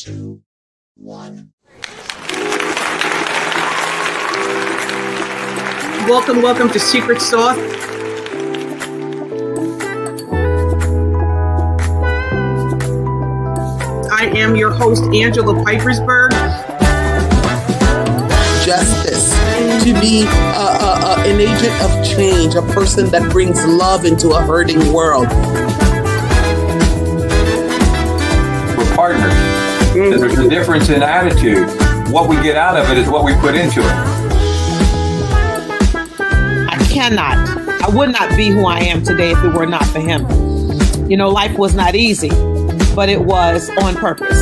2, 1. Welcome to Secret Sauce. I am your host, Angela Pipersberg. Justice, to be an agent of change, a person that brings love into a hurting world. We're partners. There's a difference in attitude. What we get out of it is what we put into it. I would not be who I am today if it were not for him. You know, life was not easy, but it was on purpose.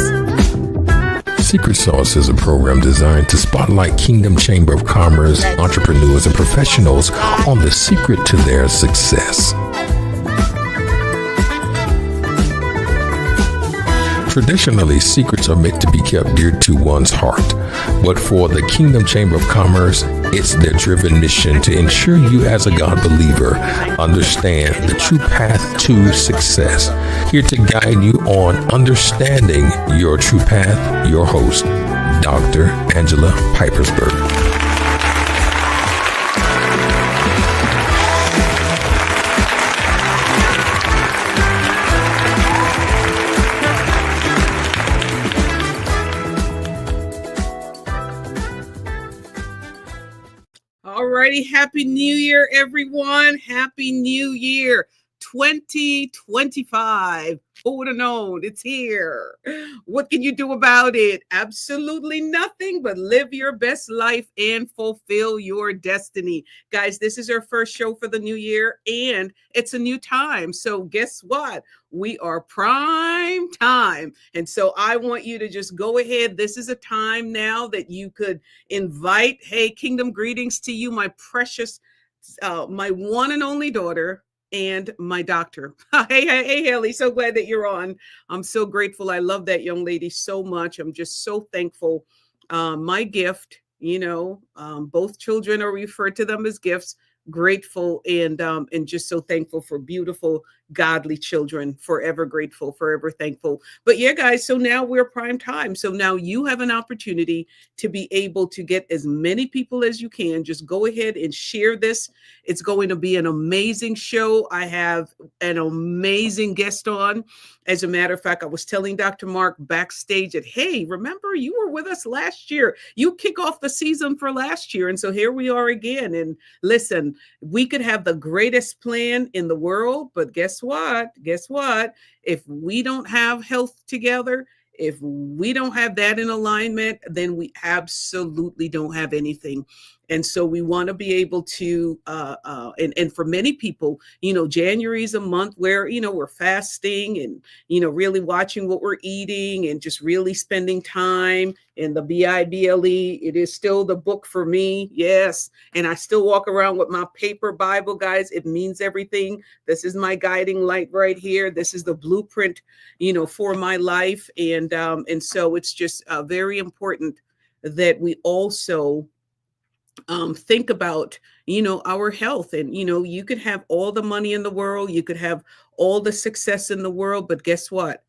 Secret Sauce is a program designed to spotlight Kingdom Chamber of Commerce, entrepreneurs, and professionals on the secret to their success. Traditionally, secrets are meant to be kept dear to one's heart. But for the Kingdom Chamber of Commerce, it's their driven mission to ensure you as a God believer understand the true path to success. Here to guide you on understanding your true path, your host, Dr. Angela Pipersberg. Alrighty, Happy New Year, everyone. Happy New Year 2025. Who would have known? It's here. What can you do about it? Absolutely nothing but live your best life and fulfill your destiny. Guys, this is our first show for the new year and it's a new time. So guess what? We are prime time. And so I want you to just go ahead. This is a time now that you could invite, hey, kingdom greetings to you, my precious, my one and only daughter, and my doctor. Hey, Haley, so glad that you're on. I'm so grateful. I love that young lady so much. I'm just so thankful. My gift, both children are referred to them as gifts. Grateful and just so thankful for beautiful, godly children. Forever grateful, forever thankful. But yeah, guys, so now we're prime time. So now you have an opportunity to be able to get as many people as you can. Just go ahead and share this. It's going to be an amazing show. I have an amazing guest on. As a matter of fact, I was telling Dr. Mark backstage that, hey, remember you were with us last year. You kick off the season for last year. And so here we are again. And listen, we could have the greatest plan in the world, but guess what? If we don't have health together, if we don't have that in alignment, then we absolutely don't have anything. And so we want to be able to, and for many people, January is a month where, we're fasting and, really watching what we're eating and just really spending time in the Bible. It is still the book for me. Yes. And I still walk around with my paper Bible, guys. It means everything. This is my guiding light right here. This is the blueprint, for my life. And so it's just very important that we also think about, our health. And, you could have all the money in the world, you could have all the success in the world, but guess what?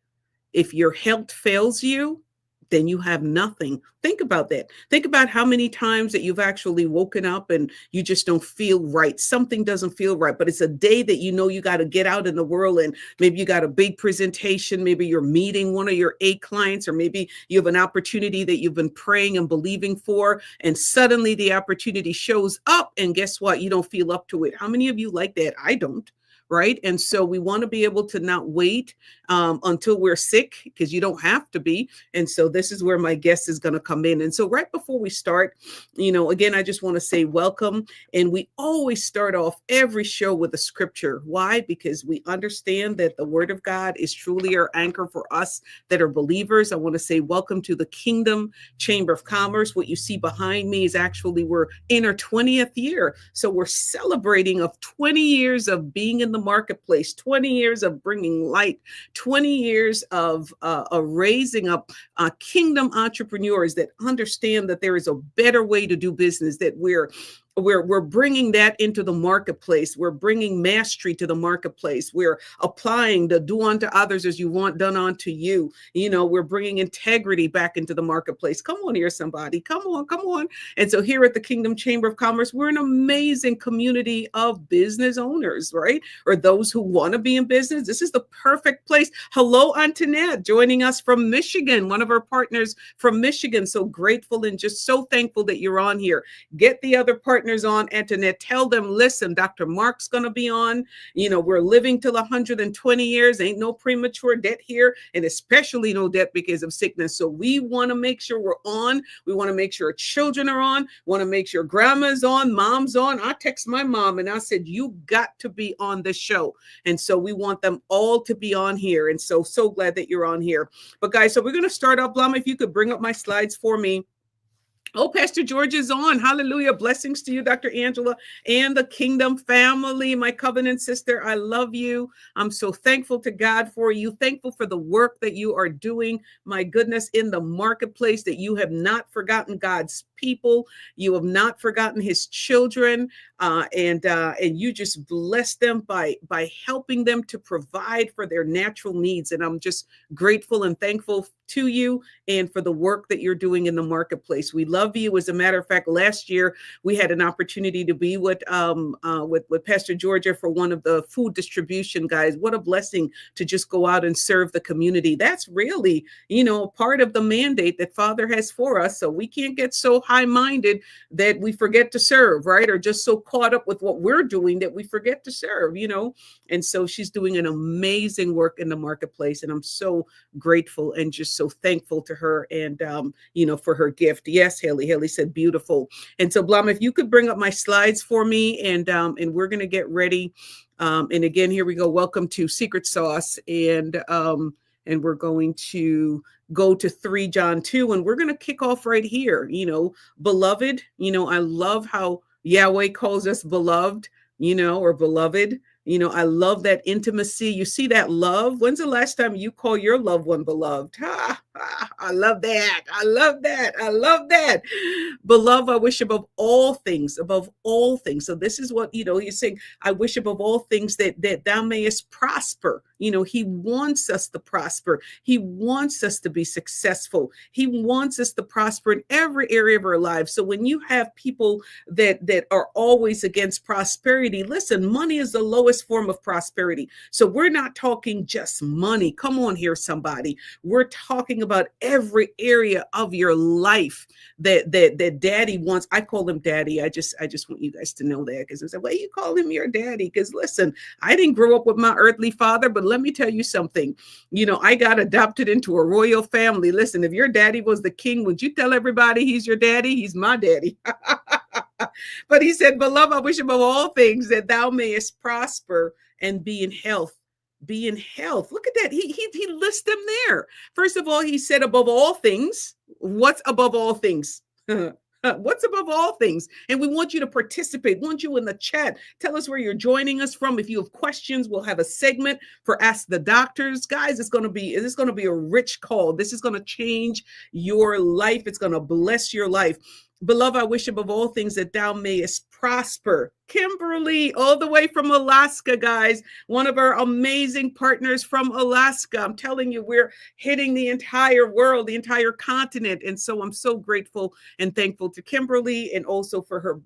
If your health fails you, then you have nothing. Think about that. Think about how many times that you've actually woken up and you just don't feel right. Something doesn't feel right, but it's a day that you got to get out in the world and maybe you got a big presentation. Maybe you're meeting one of your 8 clients, or maybe you have an opportunity that you've been praying and believing for, and suddenly the opportunity shows up and guess what? You don't feel up to it. How many of you like that? I don't. Right. And so we want to be able to not wait until we're sick, because you don't have to be. And so this is where my guest is going to come in. And so right before we start, again, I just want to say welcome. And we always start off every show with a scripture. Why? Because we understand that the word of God is truly our anchor for us that are believers. I want to say welcome to the Kingdom Chamber of Commerce. What you see behind me is actually we're in our 20th year. So we're celebrating of 20 years of being in the marketplace, 20 years of bringing light, 20 years of raising up kingdom entrepreneurs that understand that there is a better way to do business, that we're we're bringing that into the marketplace. We're bringing mastery to the marketplace. We're applying the do unto others as you want done unto you. We're bringing integrity back into the marketplace. Come on here, somebody. Come on, come on. And so here at the Kingdom Chamber of Commerce, we're an amazing community of business owners, right? Or those who want to be in business. This is the perfect place. Hello, Antoinette, joining us from Michigan, one of our partners from Michigan. So grateful and just so thankful that you're on here. Get the other partners on, Antoinette. Tell them, listen, Dr. Mark's going to be on. We're living till 120 years. Ain't no premature debt here, and especially no debt because of sickness. So we want to make sure we're on. We want to make sure children are on. Want to make sure grandma's on, mom's on. I text my mom and I said, you got to be on the show. And so we want them all to be on here. And so glad that you're on here. But guys, so we're going to start off. Blama, if you could bring up my slides for me. Oh, Pastor George is on. Hallelujah. Blessings to you, Dr. Angela, and the Kingdom family, my covenant sister. I love you. I'm so thankful to God for you. Thankful for the work that you are doing. My goodness, in the marketplace, that you have not forgotten God's people. You have not forgotten his children. And you just bless them by helping them to provide for their natural needs. And I'm just grateful and thankful to you and for the work that you're doing in the marketplace. We love you. As a matter of fact, last year we had an opportunity to be with Pastor Georgia for one of the food distribution guys. What a blessing to just go out and serve the community. That's really, part of the mandate that Father has for us. So we can't get so high-minded that we forget to serve, right? Or just so caught up with what we're doing that we forget to serve, And so she's doing an amazing work in the marketplace. And I'm so grateful and just so thankful to her and, for her gift. Yes, Haley. Haley said beautiful. And so, Blum, if you could bring up my slides for me and we're going to get ready. And again, here we go. Welcome to Secret Sauce. And we're going to go to 3 John 2, and we're going to kick off right here. Beloved, I love how Yahweh calls us beloved, or beloved. I love that intimacy. You see that love? When's the last time you call your loved one beloved? I love that. I love that. I love that. Beloved, I wish above all things. So this is what, he's saying, I wish above all things that thou mayest prosper. He wants us to prosper. He wants us to be successful. He wants us to prosper in every area of our lives. So when you have people that are always against prosperity, listen, money is the lowest form of prosperity. So we're not talking just money. Come on here, somebody. We're talking about every area of your life that daddy wants. I call him daddy. I just want you guys to know that, because I said, well, you call him your daddy. Because listen, I didn't grow up with my earthly father, but let me tell you something. I got adopted into a royal family. Listen, if your daddy was the king, would you tell everybody he's your daddy? He's my daddy. But he said, beloved, I wish above all things that thou mayest prosper and be in health. Be in health. Look at that. He lists them there. First of all, he said above all things. What's above all things? What's above all things? And we want you to participate. We want you in the chat. Tell us where you're joining us from. If you have questions, we'll have a segment for Ask the Doctors. Guys, this is going to be a rich call. This is going to change your life. It's going to bless your life. Beloved, I wish above all things that thou mayest prosper. Kimberly, all the way from Alaska, guys. One of our amazing partners from Alaska. I'm telling you, we're hitting the entire world, the entire continent. And so I'm so grateful and thankful to Kimberly and also for her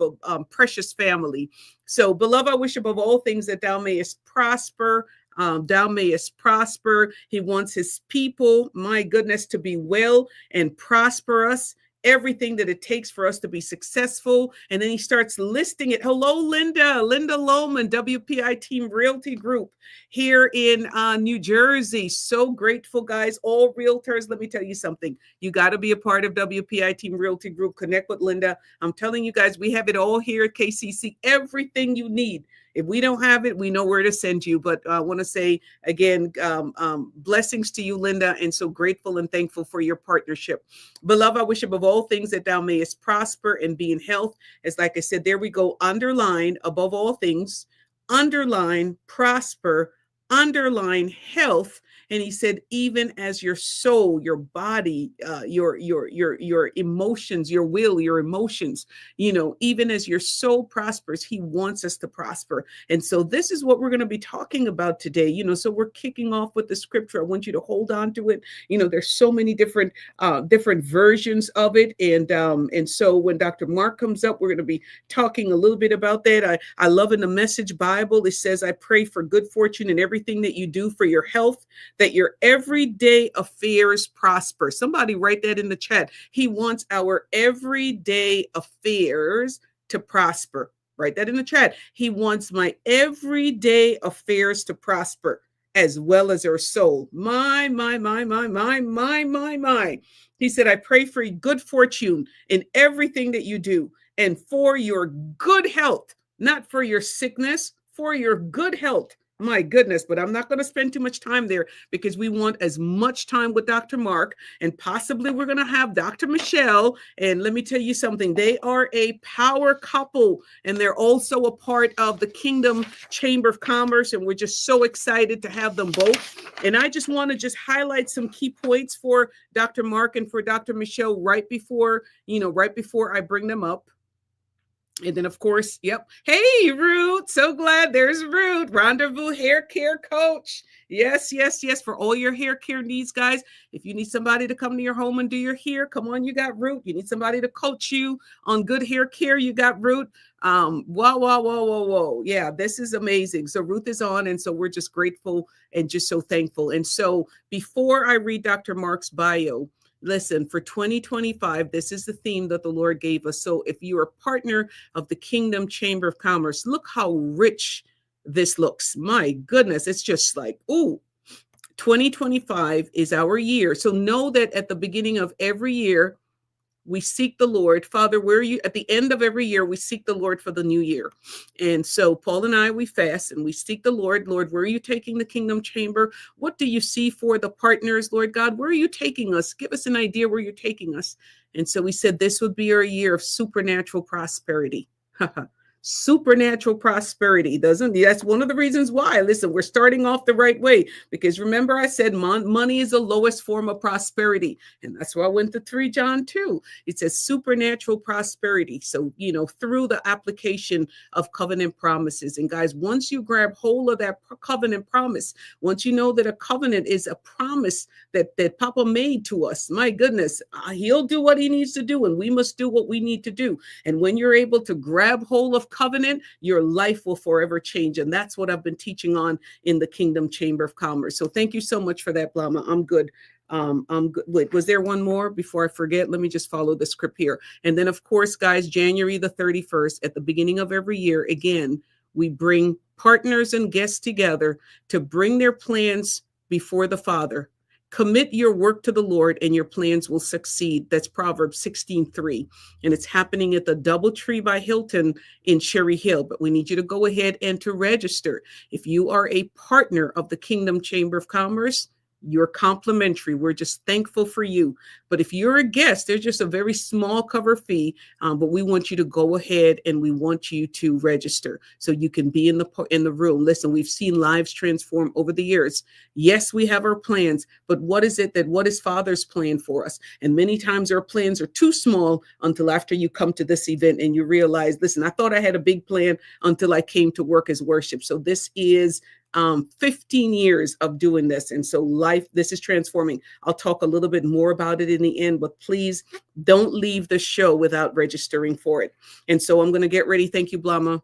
precious family. So, beloved, I wish above all things that thou mayest prosper. Thou mayest prosper. He wants his people, my goodness, to be well and prosperous. Everything that it takes for us to be successful. And then he starts listing it. Hello, Linda Lohman, WPI Team Realty Group here in New Jersey. So grateful, guys. All realtors, let me tell you something. You got to be a part of WPI Team Realty Group. Connect with Linda. I'm telling you guys, we have it all here at KCC. Everything you need. If we don't have it, we know where to send you. But I want to say, again, blessings to you, Linda, and so grateful and thankful for your partnership. Beloved, I wish above all things that thou mayest prosper and be in health. As like I said, there we go, underline, above all things, underline, prosper, underline, health, And he said, even as your soul, your body, your emotions, your will, your emotions, even as your soul prospers, he wants us to prosper. And so this is what we're going to be talking about today. So we're kicking off with the scripture. I want you to hold on to it. There's so many different versions of it. And so when Dr. Mark comes up, we're going to be talking a little bit about that. I love in the Message Bible, it says, I pray for good fortune in everything that you do, for your health, that your everyday affairs prosper. Somebody write that in the chat. He wants our everyday affairs to prosper. Write that in the chat. He wants my everyday affairs to prosper, as well as our soul. My. He said, I pray for good fortune in everything that you do, and for your good health, not for your sickness, for your good health. My goodness, but I'm not going to spend too much time there, because we want as much time with Dr. Mark, and possibly we're going to have Dr. Michelle. And let me tell you something, they are a power couple, and they're also a part of the Kingdom Chamber of Commerce. And we're just so excited to have them both. And I just want to just highlight some key points for Dr. Mark and for Dr. Michelle right before I bring them up. And then, of course, yep. Hey, Ruth. So glad there's Ruth, Rendezvous Hair Care Coach. Yes. For all your hair care needs, guys. If you need somebody to come to your home and do your hair, come on, you got Ruth. You need somebody to coach you on good hair care, you got Ruth. Whoa. Yeah, this is amazing. So Ruth is on, and so we're just grateful and just so thankful. And so before I read Dr. Mark's bio, listen, for 2025, this is the theme that the Lord gave us. So if you're a partner of the Kingdom Chamber of Commerce, look how rich this looks. My goodness, it's just like, ooh, 2025 is our year. So know that at the beginning of every year, we seek the Lord. Father, where are you? At the end of every year, we seek the Lord for the new year. And so Paul and I, we fast and we seek the Lord. Lord, where are you taking the Kingdom Chamber? What do you see for the partners, Lord God? Where are you taking us? Give us an idea where you're taking us. And so we said this would be our year of supernatural prosperity. Supernatural prosperity. That's one of the reasons why. Listen, we're starting off the right way, because remember I said money is the lowest form of prosperity. And that's why I went to 3 John 2. It says supernatural prosperity. So, through the application of covenant promises. And guys, once you grab hold of that covenant promise, once you know that a covenant is a promise that Papa made to us, my goodness, he'll do what he needs to do, and we must do what we need to do. And when you're able to grab hold of covenant, your life will forever change. And that's what I've been teaching on in the Kingdom Chamber of Commerce. So thank you so much for that, Blama. I'm good. I'm good. Wait, was there one more before I forget? Let me just follow the script here. And then, of course, guys, January the 31st, at the beginning of every year, again, we bring partners and guests together to bring their plans before the Father. Commit your work to the Lord and your plans will succeed. That's Proverbs 16:3. And it's happening at the DoubleTree by Hilton in Cherry Hill. But we need you to go ahead and to register. If you are a partner of the Kingdom Chamber of Commerce, you're complimentary. We're just thankful for you. But if you're a guest, there's just a very small cover fee. But we want you to go ahead and we want you to register so you can be in the room. Listen, we've seen lives transform over the years. Yes, we have our plans, but what is Father's plan for us? And many times our plans are too small until after you come to this event and you realize, listen, I thought I had a big plan until I came to work as worship. So this is 15 years of doing this. And so this is transforming. I'll talk a little bit more about it in the end, but please don't leave the show without registering for it. And so I'm going to get ready. Thank you, Blama.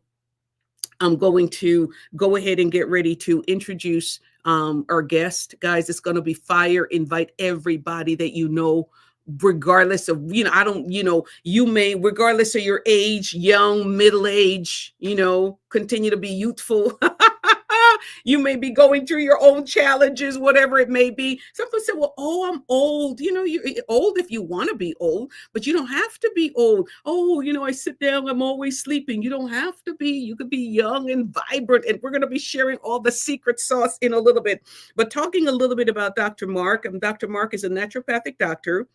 I'm going to go ahead and get ready to introduce our guest. Guys, it's going to be fire. Invite everybody that you know, regardless of, regardless of your age, young, middle age, continue to be youthful. You may be going through your own challenges, whatever it may be. Some people say, well, I'm old. You're old if you want to be old, but you don't have to be old. I sit down, I'm always sleeping. You don't have to be. You could be young and vibrant. And we're going to be sharing all the secret sauce in a little bit. But talking a little bit about Dr. Mark. Dr. Mark is a naturopathic doctor,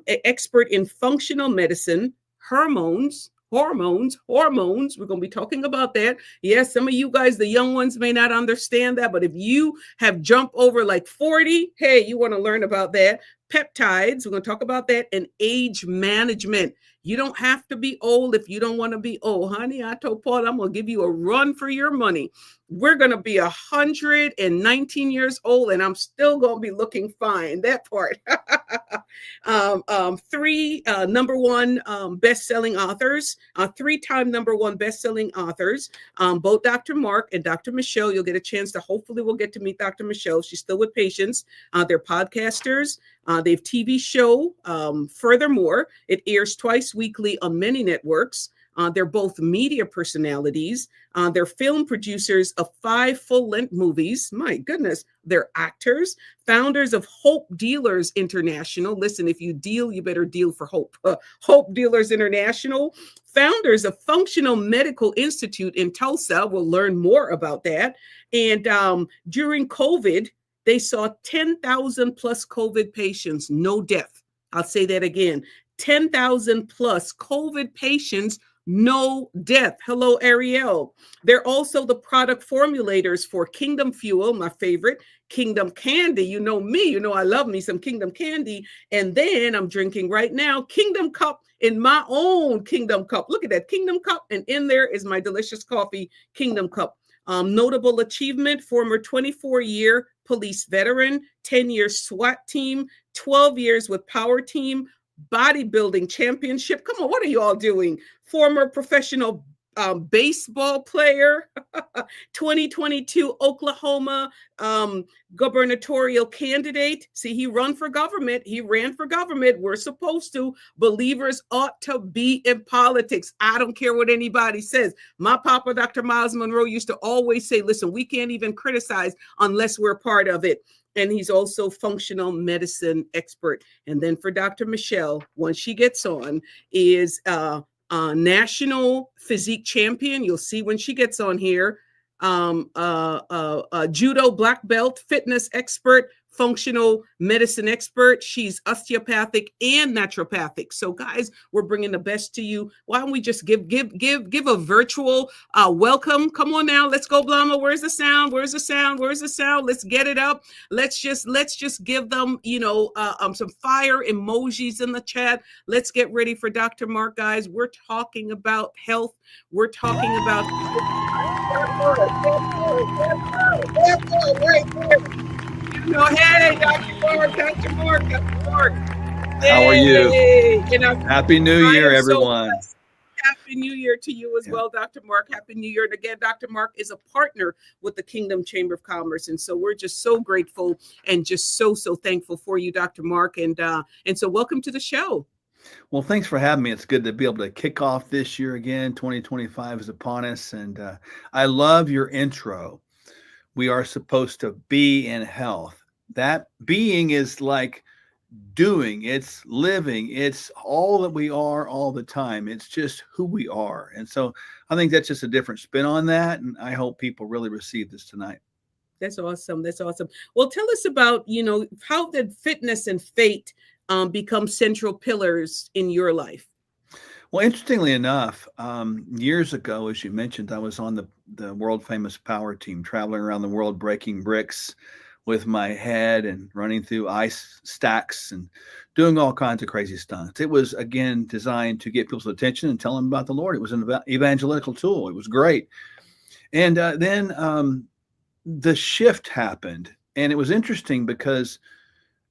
expert in functional medicine, hormones, hormones. Hormones. We're going to be talking about that. Yes, some of you guys, the young ones, may not understand that, but if you have jumped over like 40, hey, you want to learn about that. Peptides, we're going to talk about that, and age management. You don't have to be old if you don't want to be old. Honey, I told Paul, I'm going to give you a run for your money. We're going to be 119 years old, and I'm still going to be looking fine. That part. Three number one best-selling authors, three-time number one best-selling authors, both Dr. Mark and Dr. Michelle. You'll get a chance to, hopefully we'll get to meet Dr. Michelle. She's still with Patience. They're podcasters. They have TV show. Furthermore, it airs twice weekly on many networks. They're both media personalities. They're film producers of 5 full-length movies. My goodness. They're actors, founders of Hope Dealers International. Listen, if you deal, you better deal for hope. Hope Dealers International, founders of Functional Medical Institute in Tulsa. We'll learn more about that. And during COVID, they saw 10,000 plus COVID patients, no death. I'll say that again. 10,000 plus COVID patients, no death. Hello, Ariel. They're also the product formulators for Kingdom Fuel, my favorite, Kingdom Candy. You know me, you know I love me some Kingdom Candy. And then I'm drinking right now Kingdom Cup in my own Kingdom Cup. Look at that, Kingdom Cup. And in there is my delicious coffee, Kingdom Cup. Notable achievement, former 24-year police veteran, 10-year SWAT team, 12 years with Power Team, bodybuilding championship. Come on, what are you all doing? Former professional baseball player, 2022 Oklahoma gubernatorial candidate. See, he ran for government. We're supposed to. Believers ought to be in politics. I don't care what anybody says. My papa, Dr. Miles Monroe, used to always say, listen, we can't even criticize unless we're part of it. And he's also functional medicine expert. And then for Dr. Michelle, once she gets on, is national physique champion. You'll see when she gets on here. Judo black belt, fitness expert, functional medicine expert. She's osteopathic and naturopathic. So guys, we're bringing the best to you. Why don't we just give a virtual welcome? Come on now, let's go, Blama. Where's the sound? Where's the sound? Where's the sound? Let's get it up. Let's just give them, some fire emojis in the chat. Let's get ready for Dr. Mark, guys. We're talking about health. We're talking about hey, Dr. Mark. How are you? Hey, Happy New Year, everyone. Happy New Year to you as well, Dr. Mark. Happy New Year. And again, Dr. Mark is a partner with the Kingdom Chamber of Commerce. And so we're just so grateful and just so thankful for you, Dr. Mark. And so welcome to the show. Well, thanks for having me. It's good to be able to kick off this year again. 2025 is upon us. And I love your intro. We are supposed to be in health. That being is like doing, it's living, it's all that we are all the time. It's just who we are. And so I think that's just a different spin on that. And I hope people really receive this tonight. That's awesome. That's awesome. Well, tell us about, how did fitness and faith become central pillars in your life? Well, interestingly enough, years ago, as you mentioned, I was on the world famous Power Team, traveling around the world, breaking bricks with my head and running through ice stacks and doing all kinds of crazy stunts. It was, again, designed to get people's attention and tell them about the Lord. It was an evangelical tool. It was great. And then the shift happened. And it was interesting because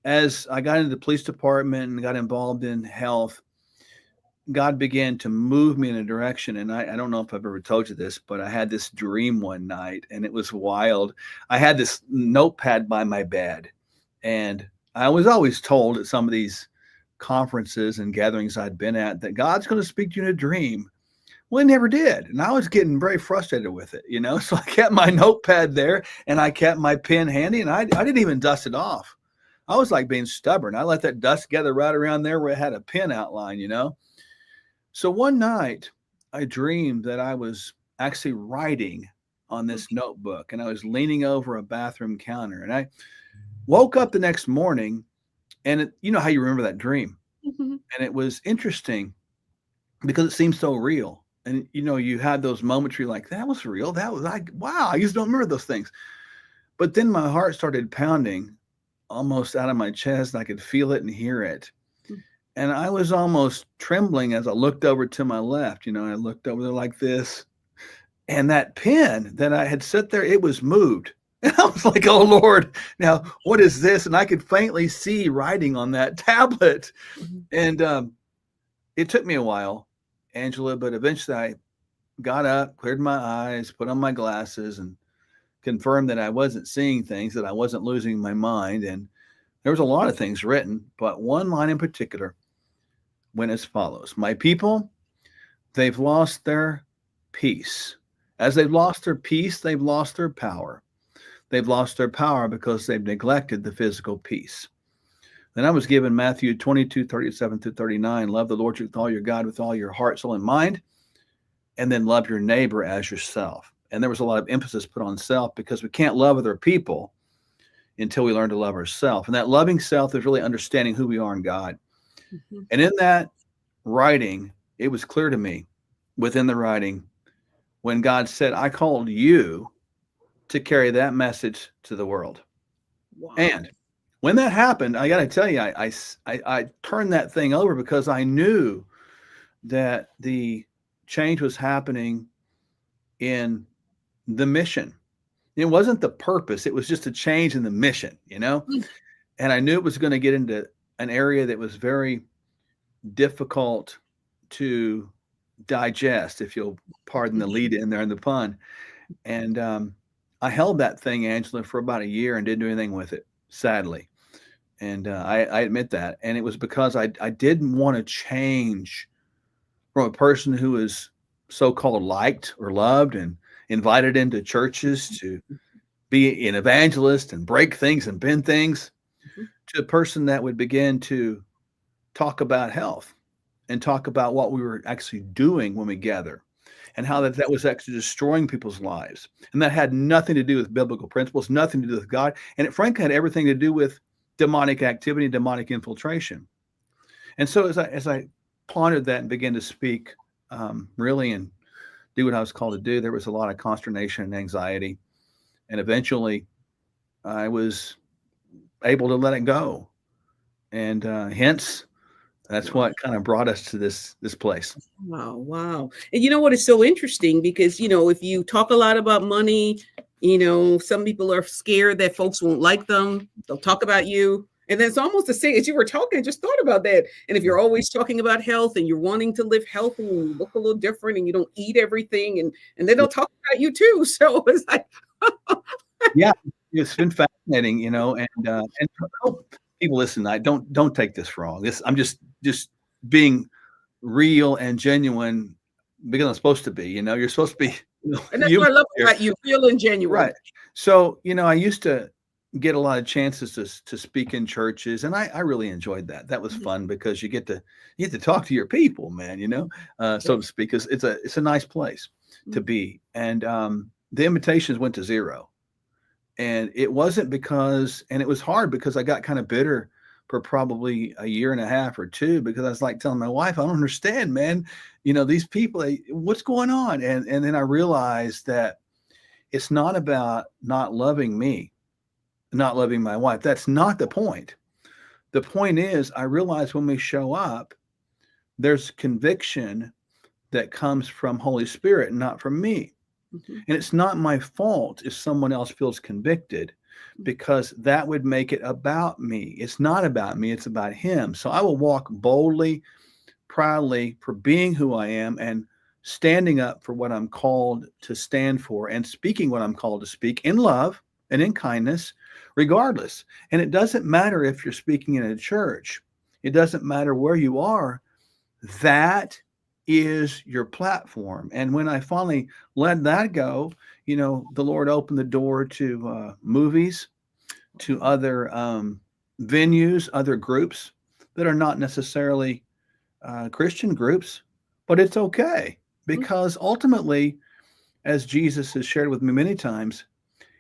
as I got into the police department and got involved in health, God began to move me in a direction. And I don't know if I've ever told you this, but I had this dream one night and it was wild. I had this notepad by my bed. And I was always told at some of these conferences and gatherings I'd been at that God's going to speak to you in a dream. Well, he never did. And I was getting very frustrated with it, So I kept my notepad there and I kept my pen handy and I didn't even dust it off. I was like being stubborn. I let that dust gather right around there where it had a pen outline, So one night I dreamed that I was actually writing on this notebook and I was leaning over a bathroom counter and I woke up the next morning and you know how you remember that dream. Mm-hmm. And it was interesting because it seems so real. And you had those moments where you're like, that was real. That was like, wow, I just don't remember those things. But then my heart started pounding almost out of my chest. I could feel it and hear it. And I was almost trembling as I looked over to my left. I looked over there like this. And that pen that I had set there, it was moved. And I was like, oh, Lord, now what is this? And I could faintly see writing on that tablet. And it took me a while, Angela, but eventually I got up, cleared my eyes, put on my glasses, and confirmed that I wasn't seeing things, that I wasn't losing my mind. And there was a lot of things written, but one line in particular went as follows: my people, they've lost their peace. As they've lost their peace, they've lost their power. They've lost their power because they've neglected the physical peace. Then I was given Matthew 22:37-39. Love the Lord with all your God, with all your heart, soul, and mind. And then love your neighbor as yourself. And there was a lot of emphasis put on self, because we can't love other people until we learn to love ourselves. And that loving self is really understanding who we are in God. And in that writing, it was clear to me within the writing when God said, I called you to carry that message to the world. Wow. And when that happened, I got to tell you, I turned that thing over, because I knew that the change was happening in the mission. It wasn't the purpose. It was just a change in the mission, and I knew it was going to get into an area that was very difficult to digest, if you'll pardon the lead in there and the pun. And I held that thing, Angela, for about a year and didn't do anything with it, sadly. And I admit that. And it was because I didn't want to change from a person who is so-called liked or loved and invited into churches to be an evangelist and break things and bend things, to a person that would begin to talk about health and talk about what we were actually doing when we gather, and how that was actually destroying people's lives. And that had nothing to do with biblical principles, nothing to do with God. And it frankly had everything to do with demonic activity, demonic infiltration. And so as I pondered that and began to speak really and do what I was called to do, there was a lot of consternation and anxiety. And eventually I was able to let it go. And hence, that's what kind of brought us to this place. Wow. And you know what is so interesting? Because, if you talk a lot about money, some people are scared that folks won't like them. They'll talk about you. And then it's almost the same as you were talking, I just thought about that. And if you're always talking about health and you're wanting to live healthy and you look a little different and you don't eat everything, and then they'll talk about you too. So it's like, yeah, it's been fascinating, and people listen, don't take this wrong. I'm just being real and genuine, because I'm supposed to be, you're supposed to be. And that's what I love about you, real and genuine. Right. So, I used to get a lot of chances to speak in churches, and I really enjoyed that. That was fun, because you get to talk to your people, man, so to speak. It's a nice place to be. And the invitations went to zero. And it wasn't because, and it was hard because I got kind of bitter for probably a year and a half or two, because I was like telling my wife, I don't understand, man. These people, what's going on? And then I realized that it's not about not loving me, not loving my wife. That's not the point. The point is, I realize when we show up, there's conviction that comes from Holy Spirit, not from me. And it's not my fault if someone else feels convicted, because that would make it about me. It's not about me. It's about him. So I will walk boldly, proudly, for being who I am, and standing up for what I'm called to stand for, and speaking what I'm called to speak in love and in kindness, regardless. And it doesn't matter if you're speaking in a church. It doesn't matter where you are. That is your platform. And when I finally let that go, the Lord opened the door to movies, to other venues, other groups that are not necessarily Christian groups, but it's okay, because ultimately, as Jesus has shared with me many times,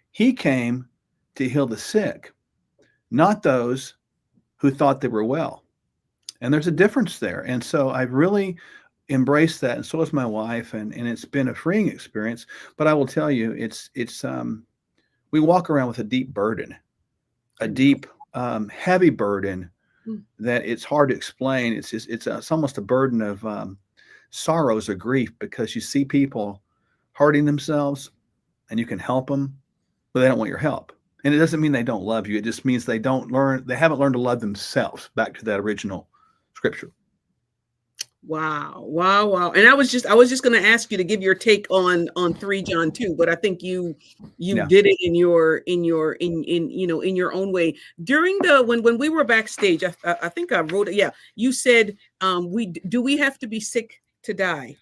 he came to heal the sick, not those who thought they were well. And there's a difference there. And so I really embraced that, and so has my wife, and it's been a freeing experience. But I will tell you, it's we walk around with a deep burden, a deep heavy burden that it's hard to explain. It's almost a burden of sorrows or grief, because you see people hurting themselves and you can help them, but they don't want your help. And it doesn't mean they don't love you. It just means they haven't learned to love themselves, back to that original scripture. Wow, wow, wow. And I was just going to ask you to give your take on 3 John 2, but I think you did it in your own way. During the when we were backstage, I think I wrote it. Yeah, you said we have to be sick to die?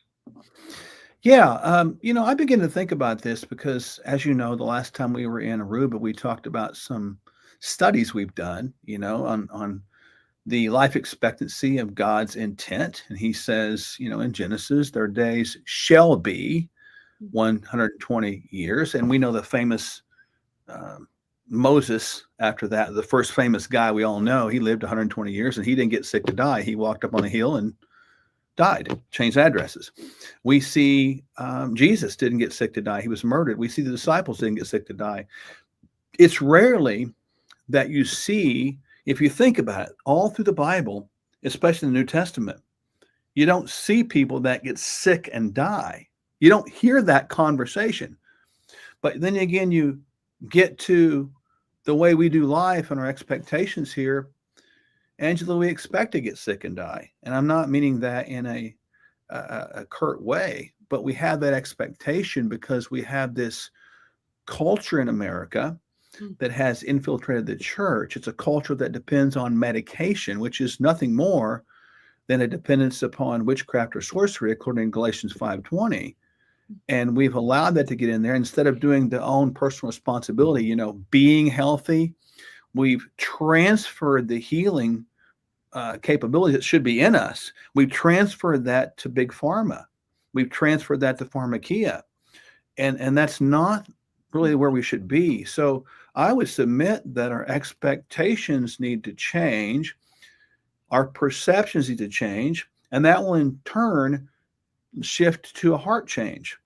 Yeah, I begin to think about this because, as you know, the last time we were in Aruba, we talked about some studies we've done, on the life expectancy of God's intent. And he says, in Genesis, their days shall be 120 years. And we know the famous Moses, after that, the first famous guy we all know, he lived 120 years and he didn't get sick to die. He walked up on a hill and died, changed addresses. We see Jesus didn't get sick to die. He was murdered. We see the disciples didn't get sick to die. It's rarely that you see, if you think about it, all through the Bible, especially in the New Testament, you don't see people that get sick and die. You don't hear that conversation. But then again, you get to the way we do life and our expectations here. Angela, we expect to get sick and die. And I'm not meaning that in a curt way, but we have that expectation because we have this culture in America that has infiltrated the church. It's a culture that depends on medication, which is nothing more than a dependence upon witchcraft or sorcery, according to Galatians 5:20. And we've allowed that to get in there instead of doing the own personal responsibility, being healthy. We've transferred the healing capabilities that should be in us. We've transferred that to big pharma. We've transferred that to pharmakia. And that's not really where we should be. So I would submit that our expectations need to change. Our perceptions need to change. And that will in turn shift to a heart change.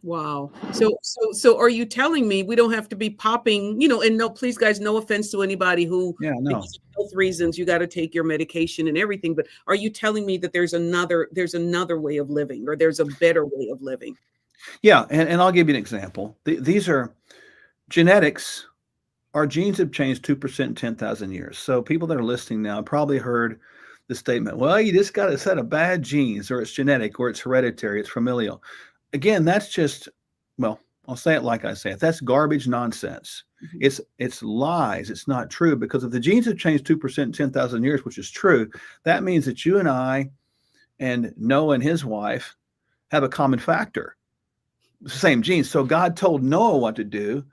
Wow. So are you telling me we don't have to be popping, and no, please guys, no offense to anybody who, because of health reasons, you got to take your medication and everything. But are you telling me that there's another way of living, or there's a better way of living? Yeah. And I'll give you an example. These are genetics. Our genes have changed 2% in 10,000 years. So people that are listening now probably heard the statement, well, you just got a set of bad genes, or it's genetic, or it's hereditary, it's familial. Again, that's just, well, I'll say it like I say it. That's garbage nonsense. Mm-hmm. It's lies. It's not true, because if the genes have changed 2% in 10,000 years, which is true, that means that you and I and Noah and his wife have a common factor, the same genes. So God told Noah what to do,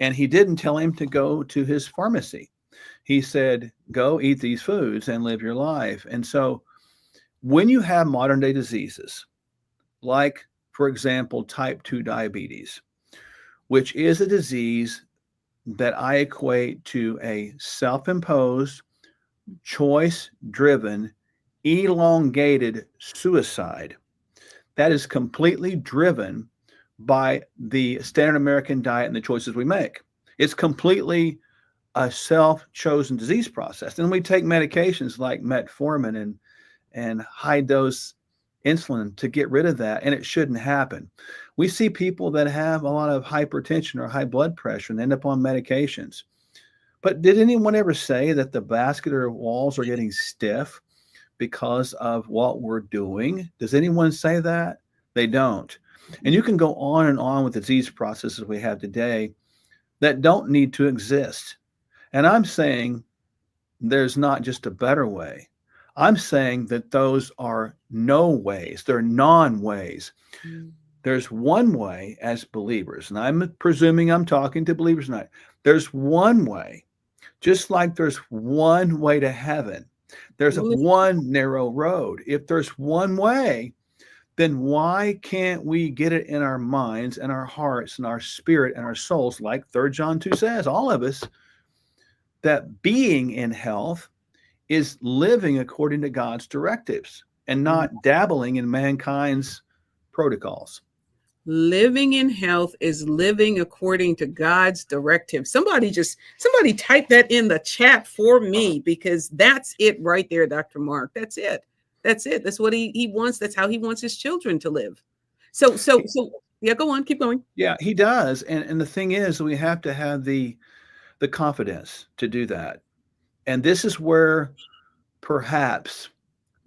and he didn't tell him to go to his pharmacy. He said, go eat these foods and live your life. And so when you have modern day diseases, like, for example, type 2 diabetes, which is a disease that I equate to a self-imposed, choice-driven, elongated suicide that is completely driven by the standard American diet and the choices we make. It's completely a self-chosen disease process. And we take medications like metformin and high-dose insulin to get rid of that, and it shouldn't happen. We see people that have a lot of hypertension or high blood pressure and end up on medications. But did anyone ever say that the vascular walls are getting stiff because of what we're doing? Does anyone say that? They don't. And you can go on and on with disease processes we have today that don't need to exist. And I'm saying there's not just a better way. I'm saying that those are no ways. They're non-ways. There's one way as believers, and I'm presuming I'm talking to believers tonight. There's one way, just like there's one way to heaven. There's one narrow road. If there's one way, then why can't we get it in our minds and our hearts and our spirit and our souls, like 3 John 2 says, all of us, that being in health is living according to God's directives. and not dabbling in mankind's protocols. Living in health is living according to God's directive. Somebody type that in the chat for me, because that's it right there, Dr. Mark. That's it. That's it. That's what he wants. That's how he wants his children to live. So yeah, go on, keep going. Yeah, he does. And the thing is, we have to have the confidence to do that. And this is where perhaps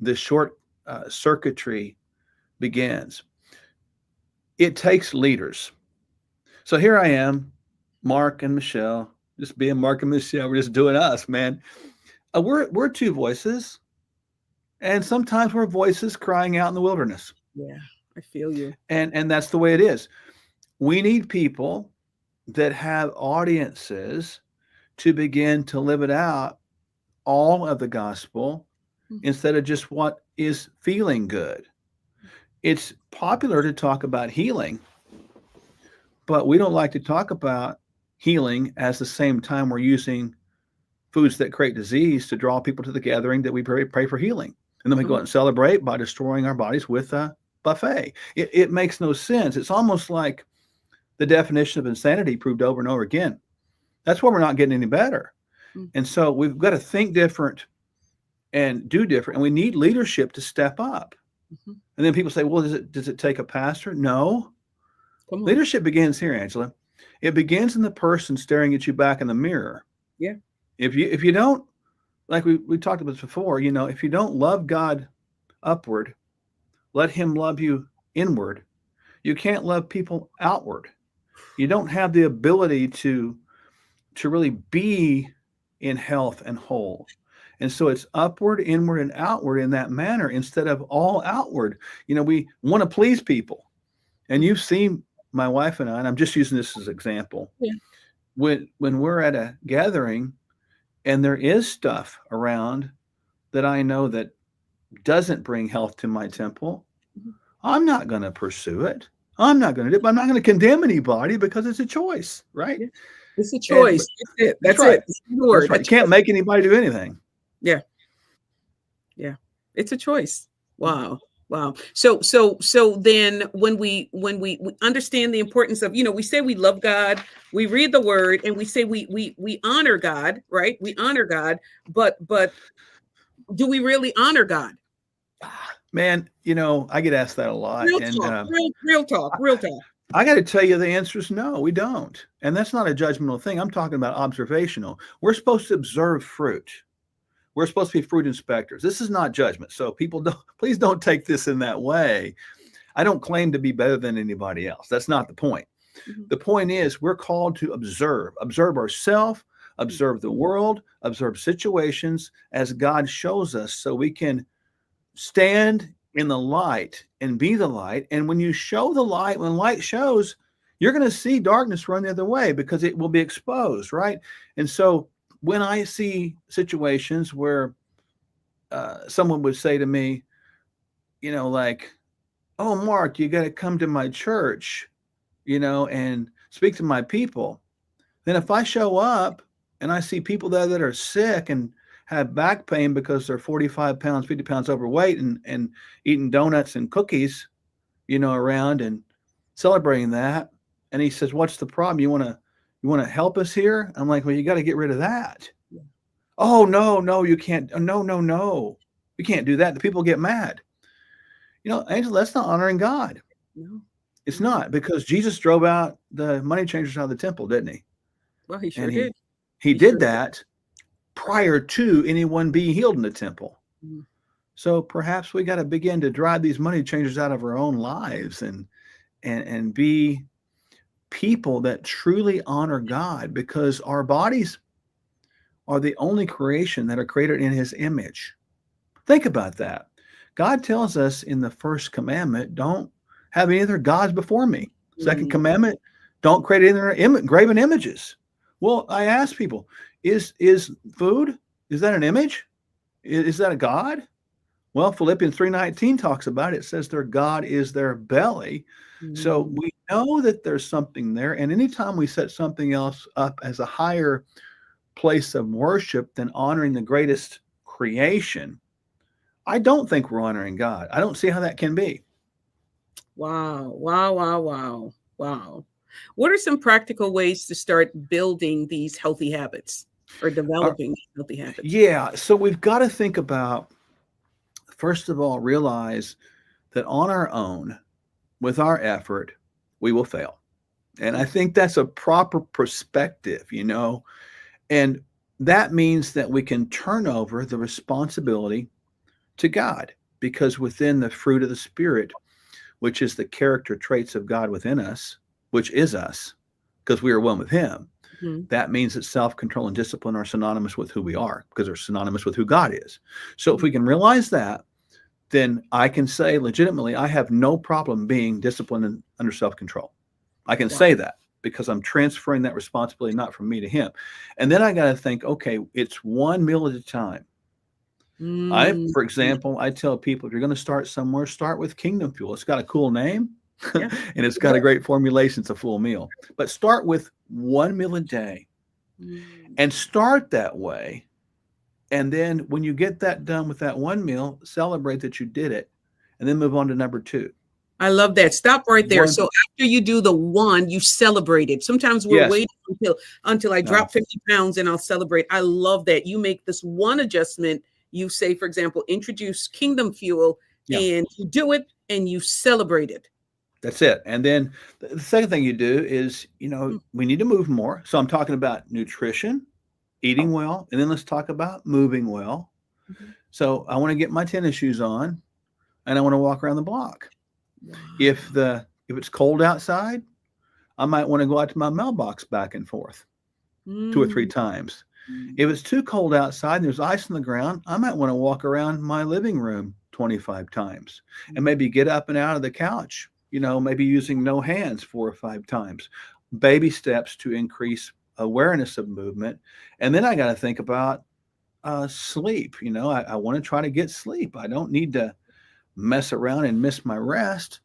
the short circuitry begins. It takes leaders. So here I am, Mark and Michelle, just being Mark and Michelle. We're just doing us, man. We're two voices, and sometimes we're voices crying out in the wilderness. Yeah, I feel you. And that's the way it is. We need people that have audiences to begin to live it out, all of the gospel, instead of just what is feeling good. It's popular to talk about healing, but we don't like to talk about healing at the same time we're using foods that create disease to draw people to the gathering that we pray for healing. And then we go out and celebrate by destroying our bodies with a buffet. It makes no sense. It's almost like the definition of insanity proved over and over again. That's why we're not getting any better. And so we've got to think different and do different. And we need leadership to step up. And then people say, well, does it take a pastor? No. Leadership begins here, Angela. It begins in the person staring at you back in the mirror. Yeah. If you don't, like we talked about this before, if you don't love God upward, let him love you inward. You can't love people outward. You don't have the ability to really be in health and whole. And so it's upward, inward, and outward in that manner instead of all outward. We want to please people. And you've seen my wife and I, and I'm just using this as an example. Yeah. When we're at a gathering and there is stuff around that I know that doesn't bring health to my temple, I'm not going to pursue it. I'm not going to do it. But I'm not going to condemn anybody because it's a choice, right? Yeah. It's a choice. That's right. It. That's the word. Right. You can't make anybody do anything. Yeah. Yeah. It's a choice. Wow. Wow. So then when we understand the importance of, we say we love God, we read the word, and we say we honor God, right? We honor God, but do we really honor God? Man, I get asked that a lot. Real talk. I got to tell you, the answer is no, we don't. And that's not a judgmental thing. I'm talking about observational. We're supposed to observe fruit. We're supposed to be fruit inspectors. This is not judgment. So please don't take this in that way. I don't claim to be better than anybody else. That's not the point. The point is we're called to observe ourselves, observe the world, observe situations as God shows us so we can stand in the light and be the light. And when you show the light, when light shows, you're going to see darkness run the other way because it will be exposed, right? And so when I see situations where someone would say to me, like, oh, Mark, you got to come to my church, and speak to my people. Then if I show up and I see people there that are sick and have back pain because they're 45 pounds, 50 pounds overweight and eating donuts and cookies, around and celebrating that. And he says, what's the problem? You want to help us here? I'm like, well, you got to get rid of that. Yeah. Oh, no, you can't. No. You can't do that. The people get mad. Angela, that's not honoring God. No. It's not, because Jesus drove out the money changers out of the temple, didn't he? Well, he sure did. He did that prior to anyone being healed in the temple. Mm-hmm. So perhaps we got to begin to drive these money changers out of our own lives and be people that truly honor God, because our bodies are the only creation that are created in his image. Think about that. God tells us in the first commandment, don't have any other gods before me. Second commandment, don't create any other graven images. Well, I ask people, is food, is that an image? Is that a God? Well, Philippians 3:19 talks about it. It says their God is their belly. So we know that there's something there. And anytime we set something else up as a higher place of worship than honoring the greatest creation, I don't think we're honoring God. I don't see how that can be. Wow, wow, wow, wow, wow. What are some practical ways to start building these healthy habits or Uh, developing healthy habits? yeah. So we've got to think about, first of all, realize that on our own, with our effort, we will fail. And I think that's a proper perspective, and that means that we can turn over the responsibility to God, because within the fruit of the Spirit, which is the character traits of God within us, which is us, because we are one with Him, Mhm. that means that self-control and discipline are synonymous with who we are, because they're synonymous with who God is. So if we can realize that, then I can say legitimately, I have no problem being disciplined and under self-control. I can Wow. say that because I'm transferring that responsibility not from me to Him. And then I got to think, okay, it's one meal at a time. For Mm. example, I tell people, if you're going to start somewhere, start with Kingdom Fuel. It's got a cool name Yeah. and it's got a great formulation. It's a full meal. But start with one meal a day Mm. and start that way. And then when you get that done with that one meal, celebrate that you did it and then move on to number two. I love that. Stop right there. One, So after you do the one, you celebrate it. Sometimes we're yes, waiting until I no, drop 50 pounds and I'll celebrate. I love that. You make this one adjustment. You say, for example, introduce Kingdom Fuel yeah, and you do it and you celebrate it. that's it. And then the second thing you do is, Mm. we need to move more. So I'm talking about nutrition, eating well, and then let's talk about moving well. Mhm. So I want to get my tennis shoes on and I want to walk around the block. If Wow. if it's cold outside, I might want to go out to my mailbox back and forth 2 or 3 Mm. times. If it's too cold outside and there's ice on the ground, I might want to walk around my living room 25 times and maybe get up and out of the couch, maybe using no hands 4 or 5 times. Baby steps to increase awareness of movement. And then I got to think about sleep. I want to try to get sleep. I don't need to mess around and miss my rest.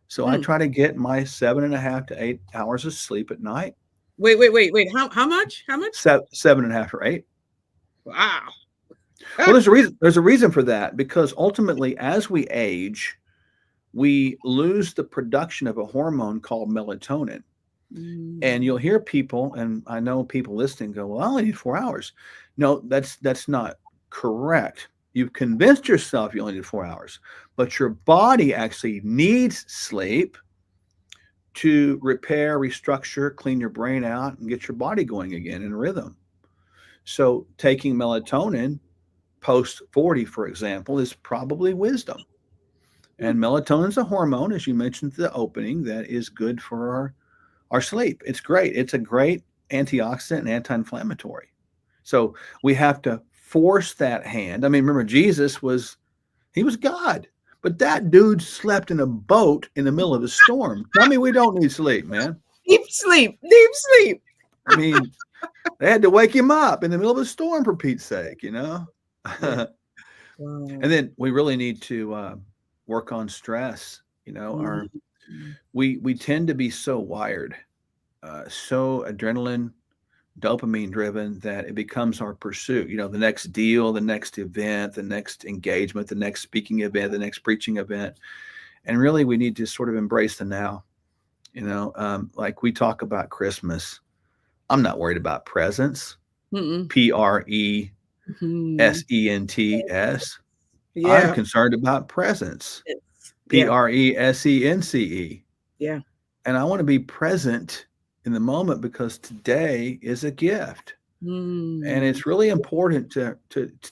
So I Mm. try to get my 7.5 to 8 hours of sleep at night. Wait. How much? How much? 7.5 or 8. Wow. Well, there's a reason for that, because ultimately, as we age, we lose the production of a hormone called melatonin. And Mm. you'll hear people, and I know people listening go, "Well, I only need 4 hours." No, that's not correct. You've convinced yourself you only need 4 hours, but your body actually needs sleep to repair, restructure, clean your brain out, and get your body going again in rhythm. So taking melatonin post 40, for example, is probably wisdom. Mm. And melatonin is a hormone, as you mentioned at the opening, that is good for our sleep. It's great. It's a great antioxidant and anti-inflammatory. So we have to force that hand. I mean, remember, he was God, but that dude slept in a boat in the middle of a storm. Tell me we don't need sleep, man. Deep sleep. Deep sleep. I mean, they had to wake him up in the middle of a storm, for Pete's sake, Yeah. And Wow. then we really need to work on stress. Our Mhm. we tend to be so wired, so adrenaline, dopamine driven, that it becomes our pursuit. The next deal, the next event, the next engagement, the next speaking event, the next preaching event, and really we need to sort of embrace the now. Like we talk about Christmas. I'm not worried about presents. Mm-mm. Mhm. Presents. I'm Yeah. concerned about presence. Yeah. Presence. Yeah. And I want to be present in the moment, because today is a gift. And Mm. it's really important to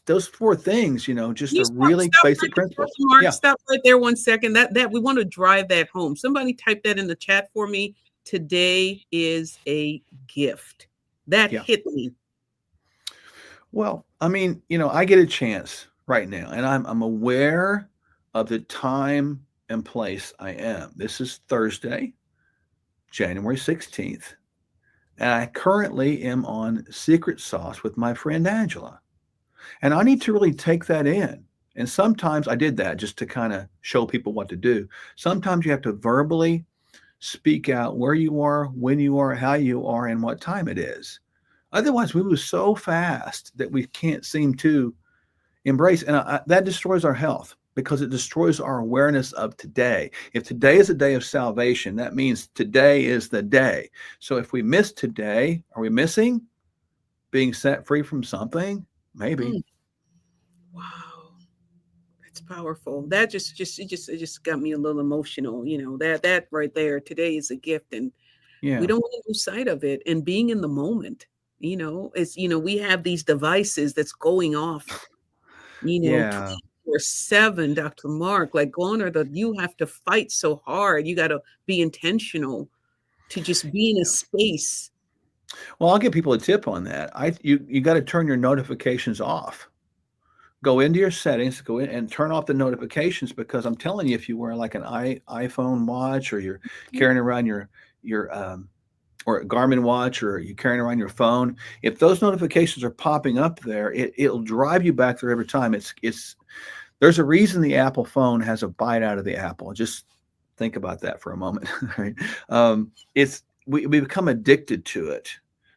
those 4 things, just You a really stop basic right there, principles. Mark. Yeah. Stop right there 1 second. That we want to drive that home. Somebody type that in the chat for me. Today is a gift. That Yeah. hit me. Well, I mean, I get a chance right now, and I'm aware of the time and place I am. This is Thursday, January 16th. And I currently am on Secret Sauce with my friend Angela. And I need to really take that in. And sometimes I did that just to kind of show people what to do. Sometimes you have to verbally speak out where you are, when you are, how you are, and what time it is. Otherwise, we move so fast that we can't seem to Embrace, and that destroys our health because it destroys our awareness of today. If today is a day of salvation, that means today is the day. So if we miss today, are we missing being set free from something? Maybe. Mm. Wow. That's powerful. That it just got me a little emotional. That right there. Today is a gift, and Yeah. we don't want to lose sight of it. And being in the moment. We have these devices that's going off. Yeah. 24/7, Dr. Mark. Like, you have to fight so hard. You got to be intentional to just be in a space. Well, I'll give people a tip on that. You got to turn your notifications off. Go into your settings, go in and turn off the notifications, because I'm telling you, if you wear like an iPhone watch, or you're carrying around your or a Garmin watch, or you're carrying around your phone, if those notifications are popping up there, it'll drive you back there every time. There's a reason the Apple phone has a bite out of the apple. Just think about that for a moment. Right? We become addicted to it.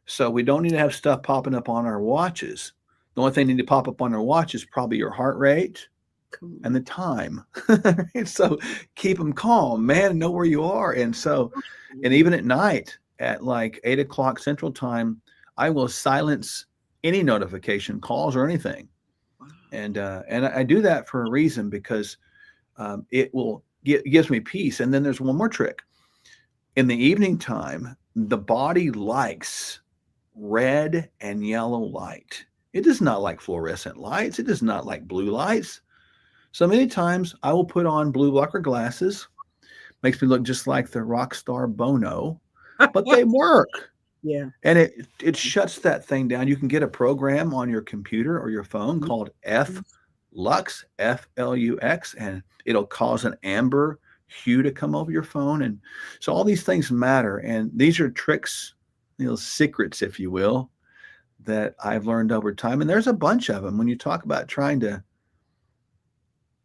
So we don't need to have stuff popping up on our watches. The only thing that need to pop up on our watch is probably your heart rate and the time. So keep them calm, man, and know where you are. And even at night at like 8 o'clock Central Time, I will silence any notification calls or anything. And I do that for a reason, because it gives me peace. And then there's one more trick. In the evening time, the body likes red and yellow light. It does not like fluorescent lights. It does not like blue lights. So many times I will put on blue blocker glasses. Makes me look just like the rock star Bono, but they work. Yeah. And it shuts that thing down. You can get a program on your computer or your phone called F-Lux, F-L-U-X, and it'll cause an amber hue to come over your phone. And so all these things matter. And these are tricks, secrets, if you will, that I've learned over time. And there's a bunch of them when you talk about trying to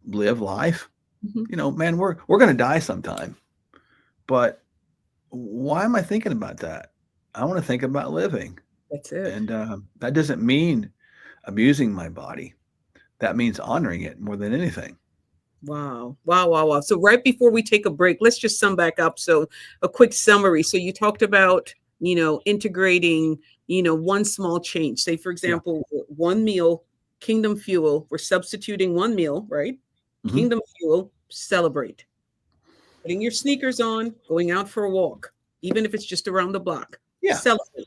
live life. Man, we're going to die sometime. But why am I thinking about that? I want to think about living. That's it. And that doesn't mean abusing my body. That means honoring it more than anything. Wow. So right before we take a break, let's just sum back up. So a quick summary. So you talked about, integrating, one small change. Say, for example, one meal, Kingdom Fuel. We're substituting one meal, right? Mm-hmm. Kingdom Fuel, celebrate. Putting your sneakers on, going out for a walk, even if it's just around the block. Yeah. Celebrate.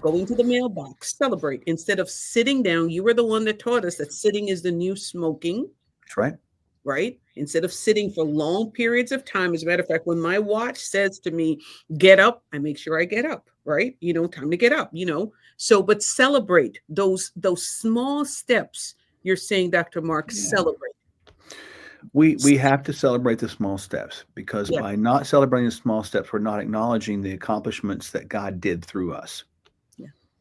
Going to the mailbox, celebrate. Instead of sitting down, you were the one that taught us that sitting is the new smoking. That's right. Right? Instead of sitting for long periods of time. As a matter of fact, when my watch says to me, get up, I make sure I get up, right? Time to get up, So, but celebrate those small steps. You're saying, Dr. Mark, celebrate. We have to celebrate the small steps, because by not celebrating the small steps, we're not acknowledging the accomplishments that God did through us.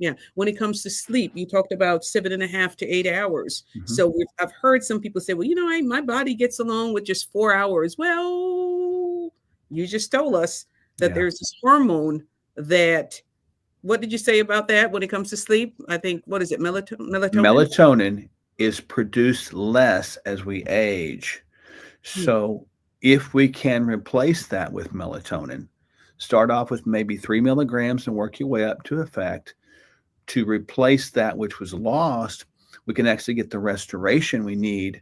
Yeah. When it comes to sleep, you talked about 7.5 to 8 hours. So I've heard some people say, well, my body gets along with just 4 hours. Well, you just told us that there's this hormone that, what did you say about that when it comes to sleep? I think, what is it? Melatonin? Melatonin is produced less as we age. So if we can replace that with melatonin, start off with maybe 3 milligrams and work your way up to effect. To replace that which was lost, we can actually get the restoration we need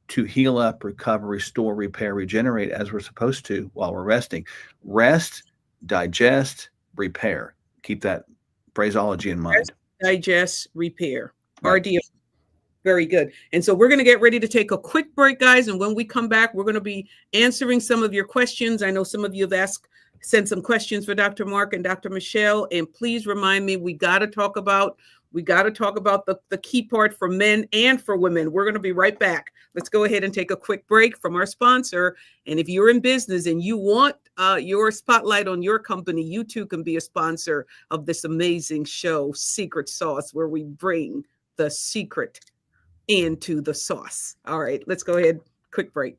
to heal up, recover, restore, repair, regenerate as we're supposed to while we're resting. Rest, digest, repair. Keep that phraseology in mind. Rest, digest, repair. Right. RDO. Very good. And so we're going to get ready to take a quick break, guys. And when we come back, we're going to be answering some of your questions. I know some of you have send some questions for Dr. Mark and Dr. Michelle. And please remind me, we got to talk about the key part for men and for women. We're going to be right back. Let's go ahead and take a quick break from our sponsor. And if you're in business and you want your spotlight on your company, you too can be a sponsor of this amazing show, Secret Sauce, where we bring the secret into the sauce. All right, let's go ahead. Quick break.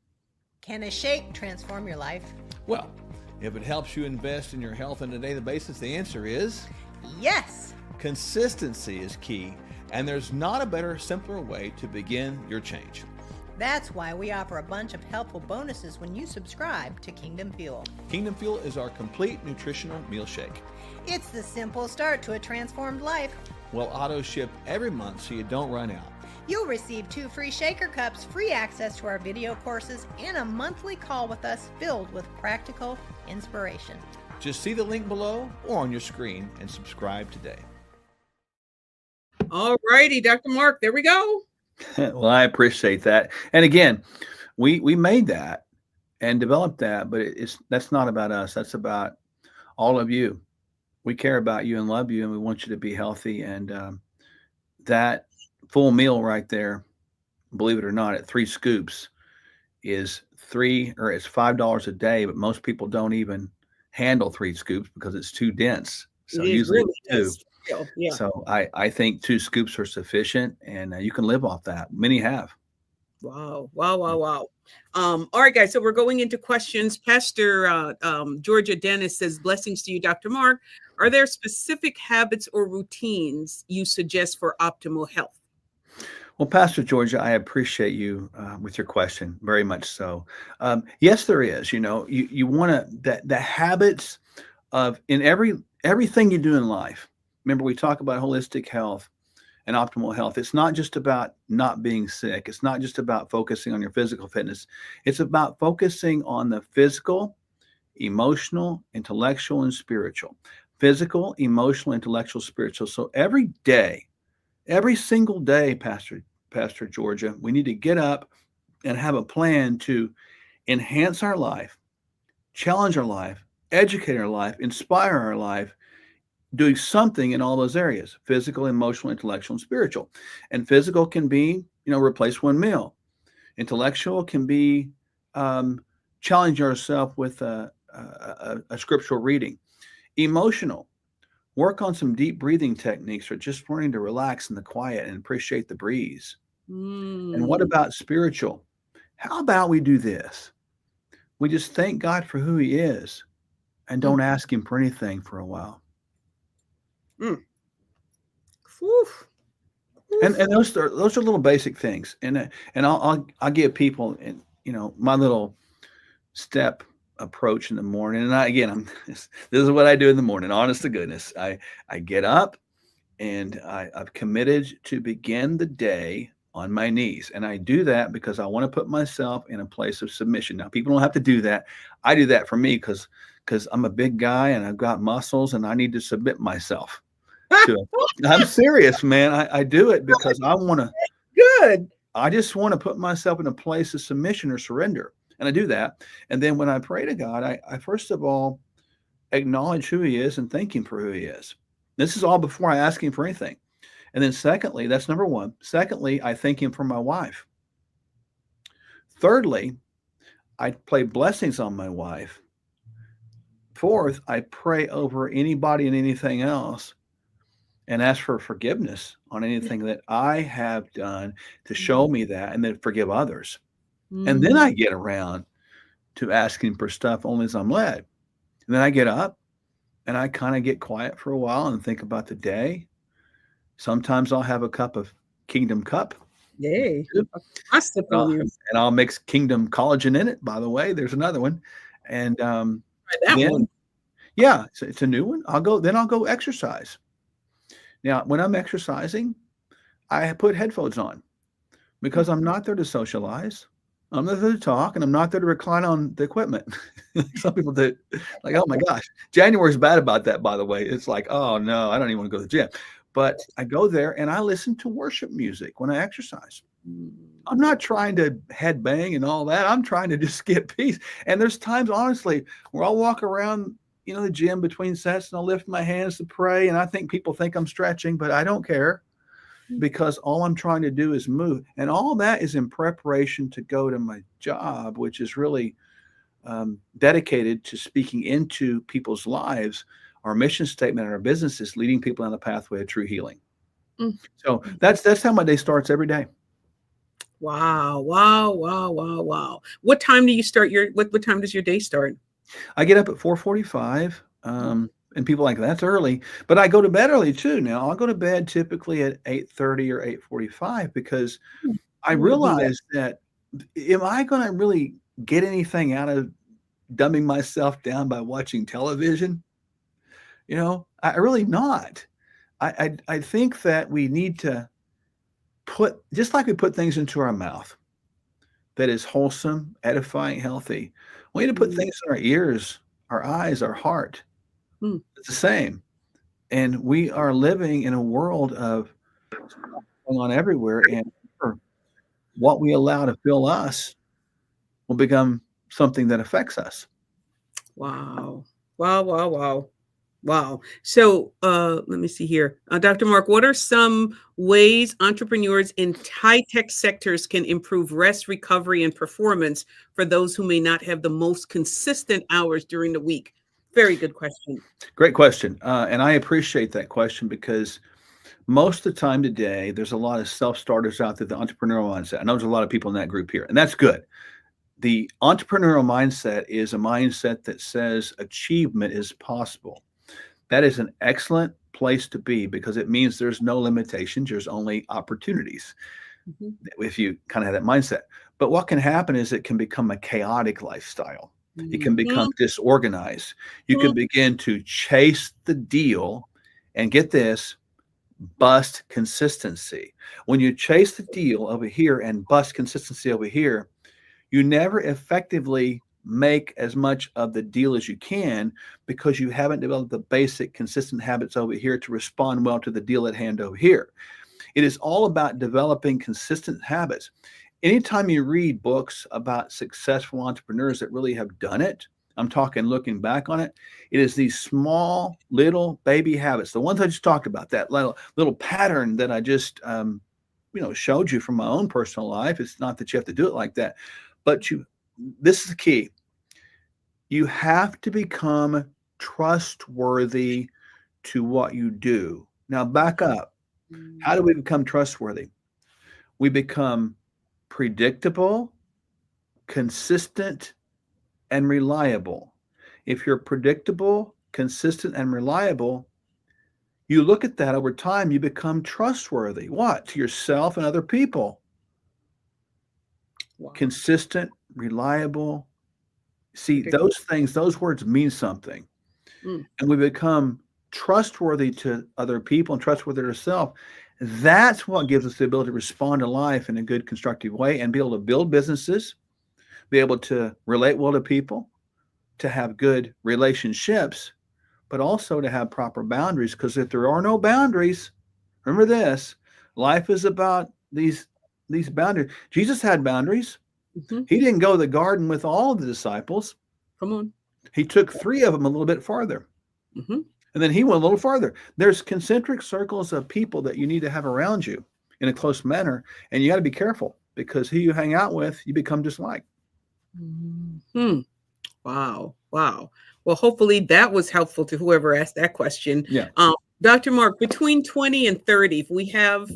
Can a shake transform your life? Well, if it helps you invest in your health on a daily basis, the answer is yes. Consistency is key. And there's not a better, simpler way to begin your change. That's why we offer a bunch of helpful bonuses when you subscribe to Kingdom Fuel. Kingdom Fuel is our complete nutritional meal shake. It's the simple start to a transformed life. We'll auto ship every month so you don't run out. You'll receive 2 free shaker cups, free access to our video courses, and a monthly call with us filled with practical inspiration. Just see the link below or on your screen and subscribe today. All righty, Dr. Mark, there we go. Well, I appreciate that. And again, we made that and developed that, but that's not about us. That's about all of you. We care about you and love you, and we want you to be healthy. And that full meal right there, believe it or not, at 3 scoops it's $5 a day, but most people don't even handle 3 scoops because it's too dense. So usually really 2. Yeah. So I think 2 scoops are sufficient, and you can live off that. Many have. Wow. All right, guys. So we're going into questions. Pastor Georgia Dennis says, blessings to you, Dr. Mark. Are there specific habits or routines you suggest for optimal health? Well, Pastor Georgia, I appreciate you with your question, very much so. Yes, there is. You know, you want to the habits of in everything you do in life. Remember, we talk about holistic health and optimal health. It's not just about not being sick. It's not just about focusing on your physical fitness. It's about focusing on the physical, emotional, intellectual, and spiritual. Physical, emotional, intellectual, spiritual. So every day, every single day, Pastor Georgia, we need to get up and have a plan to enhance our life, challenge our life, educate our life, inspire our life, doing something in all those areas: physical, emotional, intellectual, and spiritual. And physical can be, replace one meal. Intellectual can be challenge yourself with a scriptural reading. Emotional, work on some deep breathing techniques or just learning to relax in the quiet and appreciate the breeze. And what about spiritual? How about we do this? We just thank God for who he is and don't ask him for anything for a while. And those are little basic things. And I'll give people, my little step approach in the morning. And this is what I do in the morning. Honest to goodness, I get up and I've committed to begin the day on my knees. And I do that because I want to put myself in a place of submission. Now, people don't have to do that. I do that for me because I'm a big guy and I've got muscles and I need to submit myself to it. I'm serious, man. I do it because I want to. Good. I just want to put myself in a place of submission or surrender. And I do that. And then when I pray to God, I first of all acknowledge who he is and thank him for who he is. This is all before I ask him for anything. And then secondly, that's number one. Secondly, I thank him for my wife. Thirdly, I play blessings on my wife. Fourth, I pray over anybody and anything else and ask for forgiveness on anything that I have done to show me that, and then forgive others. And then I get around to asking for stuff only as I'm led. And then I get up and I kind of get quiet for a while and think about the day. Sometimes I'll have a cup of Kingdom Cup. Yay. And I'll mix Kingdom Collagen in it, by the way. There's another one. And one. Yeah, it's a new one. I'll go exercise. Now, when I'm exercising, I put headphones on because I'm not there to socialize. I'm not there to talk, and I'm not there to recline on the equipment. Some people do. Like, oh my gosh. January's bad about that, by the way. It's like, oh no, I don't even want to go to the gym. But I go there and I listen to worship music when I exercise. I'm not trying to headbang and all that. I'm trying to just get peace. And there's times, honestly, where I'll walk around, the gym between sets and I'll lift my hands to pray. And I think people think I'm stretching, but I don't care because all I'm trying to do is move. And all that is in preparation to go to my job, which is really dedicated to speaking into people's lives. Our mission statement in our business is leading people on the pathway of true healing. So that's how my day starts every day. Wow. What time do you start what time does your day start? I get up at 4:45. And people are like, that's early. But I go to bed early too now. I'll go to bed typically at 8:30 or 8:45 because I Who would do that? realize that am I going to really get anything out of dumbing myself down by watching television? I really not. I think that we need to put, just like we put things into our mouth that is wholesome, edifying, healthy, we need to put Mm, things in our ears, our eyes, our heart. mm. It's the same. And we are living in a world of going on everywhere. And what we allow to fill us will become something that affects us. Wow. Wow, wow, wow. Wow. So let me see here. Dr. Mark, what are some ways entrepreneurs in high-tech sectors can improve rest, recovery, and performance for those who may not have the most consistent hours during the week? Very good question. Great question. And I appreciate that question because most of the time today, there's a lot of self-starters out there, the entrepreneurial mindset. I know there's a lot of people in that group here, and that's good. The entrepreneurial mindset is a mindset that says achievement is possible. That is an excellent place to be because it means there's no limitations, there's only opportunities Mhm. if you kind of have that mindset. But what can happen is it can become a chaotic lifestyle. It can become Mhm. disorganized. You can begin to chase the deal and get this, bust consistency. When you chase the deal over here and bust consistency over here, you never effectively make as much of the deal as you can because you haven't developed the basic consistent habits over here to respond well to the deal at hand over here. It is all about developing consistent habits. Anytime you read books about successful entrepreneurs that really have done it, I'm talking looking back on it, it is these small little baby habits, the ones I just talked about, that little pattern that I just showed you from my own personal life. It's not that you have to do it like that, but this is the key. You have to become trustworthy to what you do. Now back up. How do we become trustworthy? We become predictable, consistent, and reliable. If you're predictable, consistent, and reliable, you look at that over time, you become trustworthy. What? To yourself and other people. Wow. Consistent, reliable. See, Predictable. those things, those words mean something. Mm. And we become trustworthy to other people and trustworthy to ourselves. That's what gives us the ability to respond to life in a good, constructive way and be able to build businesses, be able to relate well to people, to have good relationships, but also to have proper boundaries. Because if there are no boundaries, remember this, life is about these boundaries. Jesus had boundaries. Mhm. He didn't go to the garden with all the disciples. Come on. He took 3 of them a little bit farther. Mhm. And then he went a little farther. There's concentric circles of people that you need to have around you in a close manner. And you got to be careful because who you hang out with, you become just like. Hmm. Wow. Wow. Well, hopefully that was helpful to whoever asked that question. Yeah. Dr. Mark, between 20 and 30, if we have,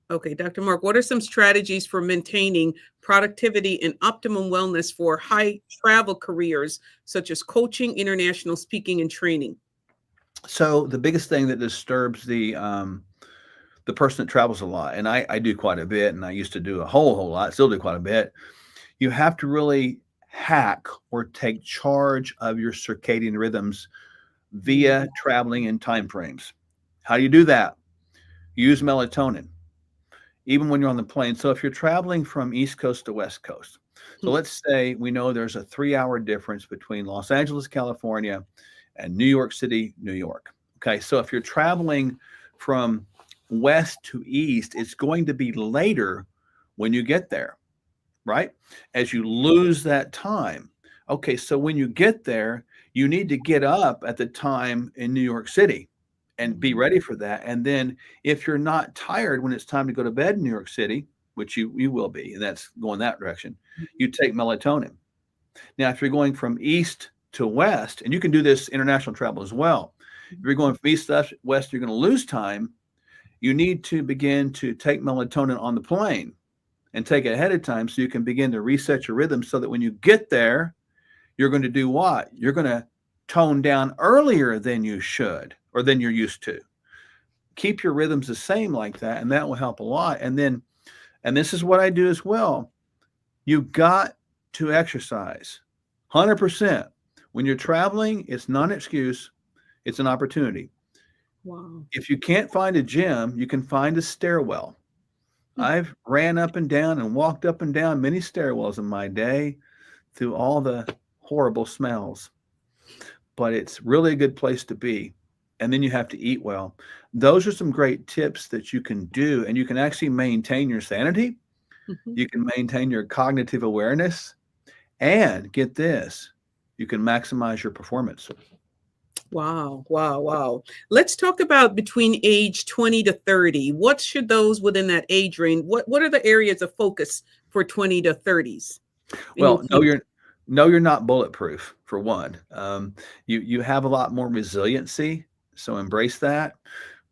okay, Dr. Mark, what are some strategies for maintaining productivity and optimum wellness for high travel careers, such as coaching, international speaking, and training? So the biggest thing that disturbs the person that travels a lot, and I do quite a bit, and I used to do a whole lot, still do quite a bit. You have to really hack or take charge of your circadian rhythms via traveling in time frames. How do you do that? Use melatonin, even when you're on the plane. So if you're traveling from East Coast to West Coast, so let's say we know there's a 3-hour difference between Los Angeles, California, and New York City, New York. Okay, so if you're traveling from west to east, it's going to be later when you get there, right? As you lose that time. Okay, so when you get there, you need to get up at the time in New York City and be ready for that. And then if you're not tired when it's time to go to bed in New York City, which you will be, and that's going that direction, you take melatonin. Now, if you're going from east to west, and you can do this international travel as well, if you're going from east to west, you're going to lose time. You need to begin to take melatonin on the plane and take it ahead of time so you can begin to reset your rhythm so that when you get there, you're going to do what? You're going to tone down earlier than you should or than you're used to. Keep your rhythms the same like that, and that will help a lot. And then, and this is what I do as well, you got to exercise 100%. When you're traveling, it's not an excuse, it's an opportunity. Wow. If you can't find a gym, you can find a stairwell. I've ran up and down and walked up and down many stairwells in my day through all the horrible smells, but it's really a good place to be. And then you have to eat well. Those are some great tips that you can do, and you can actually maintain your sanity. You can maintain your cognitive awareness, and get this, you can maximize your performance. Wow, wow, wow. Let's talk about between age 20 to 30. What should those within that age range, what are the areas of focus for 20 to 30s? Well, no, you're not bulletproof, for one. You have a lot more resiliency, so embrace that.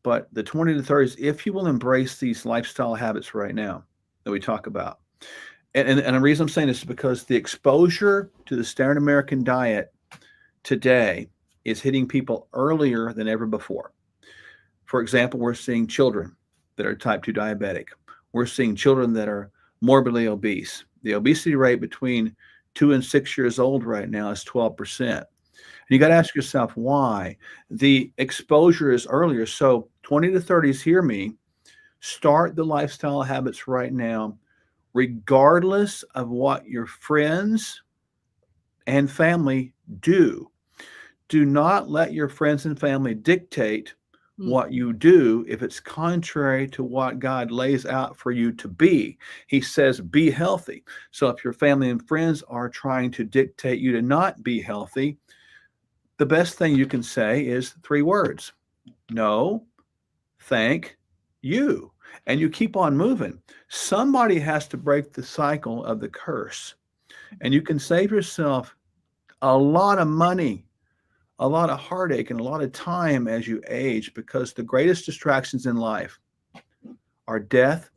But the 20 to 30s, if you will embrace these lifestyle habits right now that we talk about, and the reason I'm saying this is because the exposure to the standard American diet today is hitting people earlier than ever before. For example, we're seeing children that are type 2 diabetic. We're seeing children that are morbidly obese. The obesity rate between 2 and 6 years old right now is 12%. And you got to ask yourself why. The exposure is earlier. So 20 to 30s, hear me, start the lifestyle habits right now, regardless of what your friends and family do. Do not let your friends and family dictate what you do if it's contrary to what God lays out for you to be. He says, be healthy. So if your family and friends are trying to dictate you to not be healthy, the best thing you can say is 3 words: no, thank you. And you keep on moving. Somebody has to break the cycle of the curse. And you can save yourself a lot of money, a lot of heartache, and a lot of time as you age, because the greatest distractions in life are death,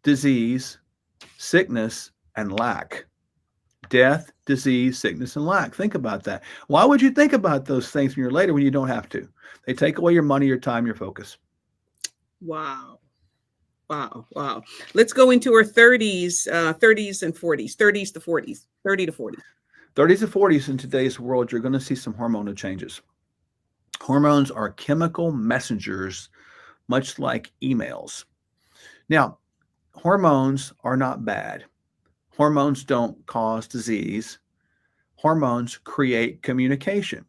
disease, sickness, and lack. Death, disease, sickness, and lack. Think about that. Why would you think about those things when you're later when you don't have to? They take away your money, your time, your focus. Wow. Wow. Wow. Let's go into our 30s, 30s and 40s, 30s to 40s, 30 to 40s. 30s to 40s in today's world, you're going to see some hormonal changes. Hormones are chemical messengers, much like emails. Now, hormones are not bad. Hormones don't cause disease. Hormones create communication.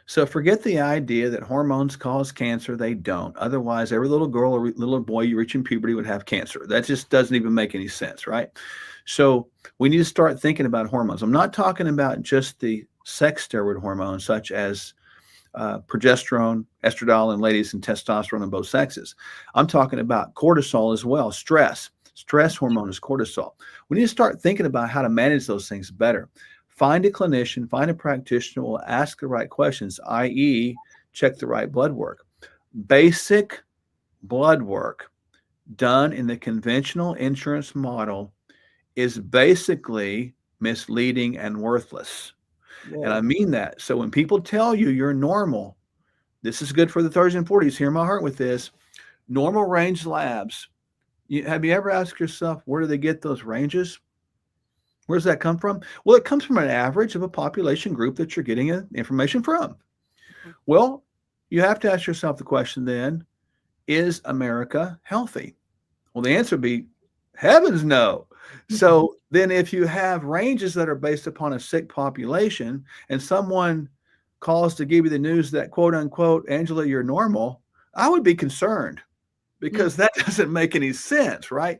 So forget the idea that hormones cause cancer. They don't. Otherwise, every little girl or little boy you reach in puberty would have cancer. That just doesn't even make any sense, right? So we need to start thinking about hormones. I'm not talking about just the sex steroid hormones, such as progesterone, estradiol in ladies, and testosterone in both sexes. I'm talking about cortisol as well, stress. Stress hormone is cortisol. We need to start thinking about how to manage those things better. Find a clinician, find a practitioner who will ask the right questions, i.e., check the right blood work. Basic blood work done in the conventional insurance model is basically misleading and worthless. Whoa. And I mean that. So when people tell you you're normal, this is good for the 30s and 40s. Hear my heart with this. Normal range labs. Have you ever asked yourself, where do they get those ranges? Where does that come from? Well, it comes from an average of a population group that you're getting information from. Well, you have to ask yourself the question then, is America healthy? Well, the answer would be, heavens no. So then if you have ranges that are based upon a sick population and someone calls to give you the news that, quote unquote, Angela, you're normal, I would be concerned, because that doesn't make any sense, right?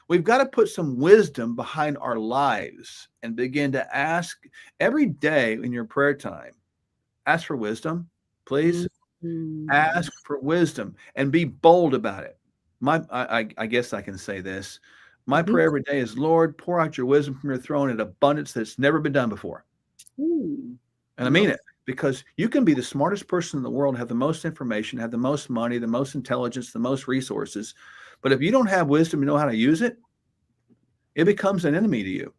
We've got to put some wisdom behind our lives and begin to ask every day in your prayer time, ask for wisdom, please. Ask for wisdom and be bold about it. I guess I can say this. My prayer every day is, Lord, pour out your wisdom from your throne in abundance that's never been done before. And I mean it, because you can be the smartest person in the world, have the most information, have the most money, the most intelligence, the most resources. But if you don't have wisdom and know how to use it, it becomes an enemy to you.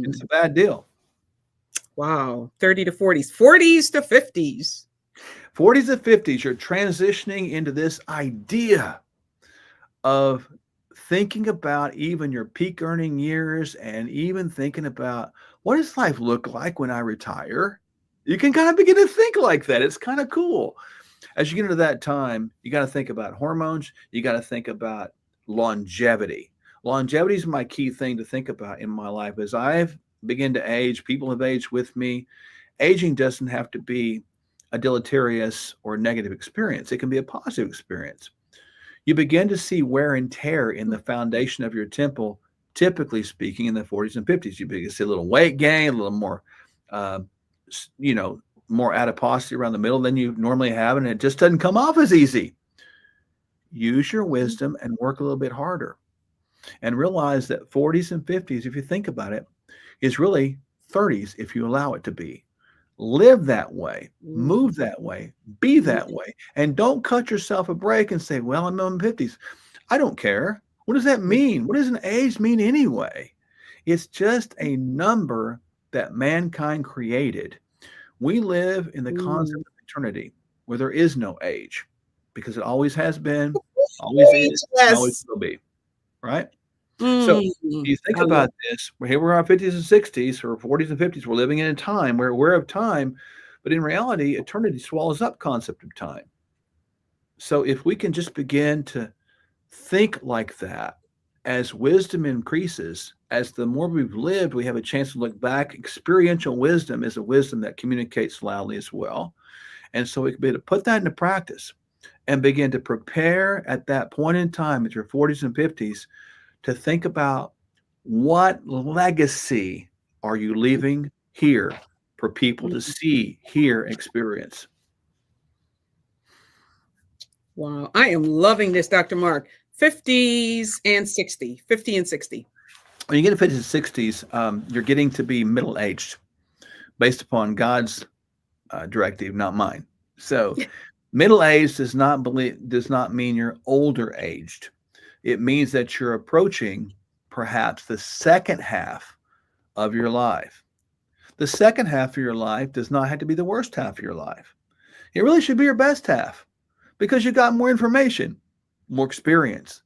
It's a bad deal. Wow. 30 to 40s, 40s to 50s. 40s and 50s, you're transitioning into this idea of thinking about even your peak earning years and even thinking about what does life look like when I retire? You can kind of begin to think like that. It's kind of cool. As you get into that time, you got to think about hormones. You got to think about longevity. Longevity is my key thing to think about in my life. As I've begun to age, people have aged with me. Aging doesn't have to be a deleterious or negative experience. It can be a positive experience. You begin to see wear and tear in the foundation of your temple, typically speaking, in the 40s and 50s. You begin to see a little weight gain, a little more, more adiposity around the middle than you normally have, and it just doesn't come off as easy. Use your wisdom and work a little bit harder, and realize that 40s and 50s, if you think about it, is really 30s if you allow it to be. Live that way, move that way, be that way, and don't cut yourself a break and say, well, I'm in my 50s. I don't care. What does that mean? What does an age mean anyway? It's just a number that mankind created. We live in the concept of eternity where there is no age, because it always has been, always is, and always will be, right? So you think about this, here we're in our 50s and 60s or 40s and 50s. We're living in a time, we're aware of time, but in reality, eternity swallows up concept of time. So if we can just begin to think like that, as wisdom increases, as the more we've lived, we have a chance to look back. Experiential wisdom is a wisdom that communicates loudly as well. And so we can be able to put that into practice and begin to prepare at that point in time, at your 40s and 50s, to think about what legacy are you leaving here for people to see, hear, experience. Wow. I am loving this, Dr. Mark. 50s and 60, 50 and 60. When you get to 50s and 60s, you're getting to be middle-aged based upon God's directive, not mine. So middle-aged does not mean you're older aged. It means that you're approaching perhaps the second half of your life. The second half of your life does not have to be the worst half of your life. It really should be your best half, because you got more information, more experience,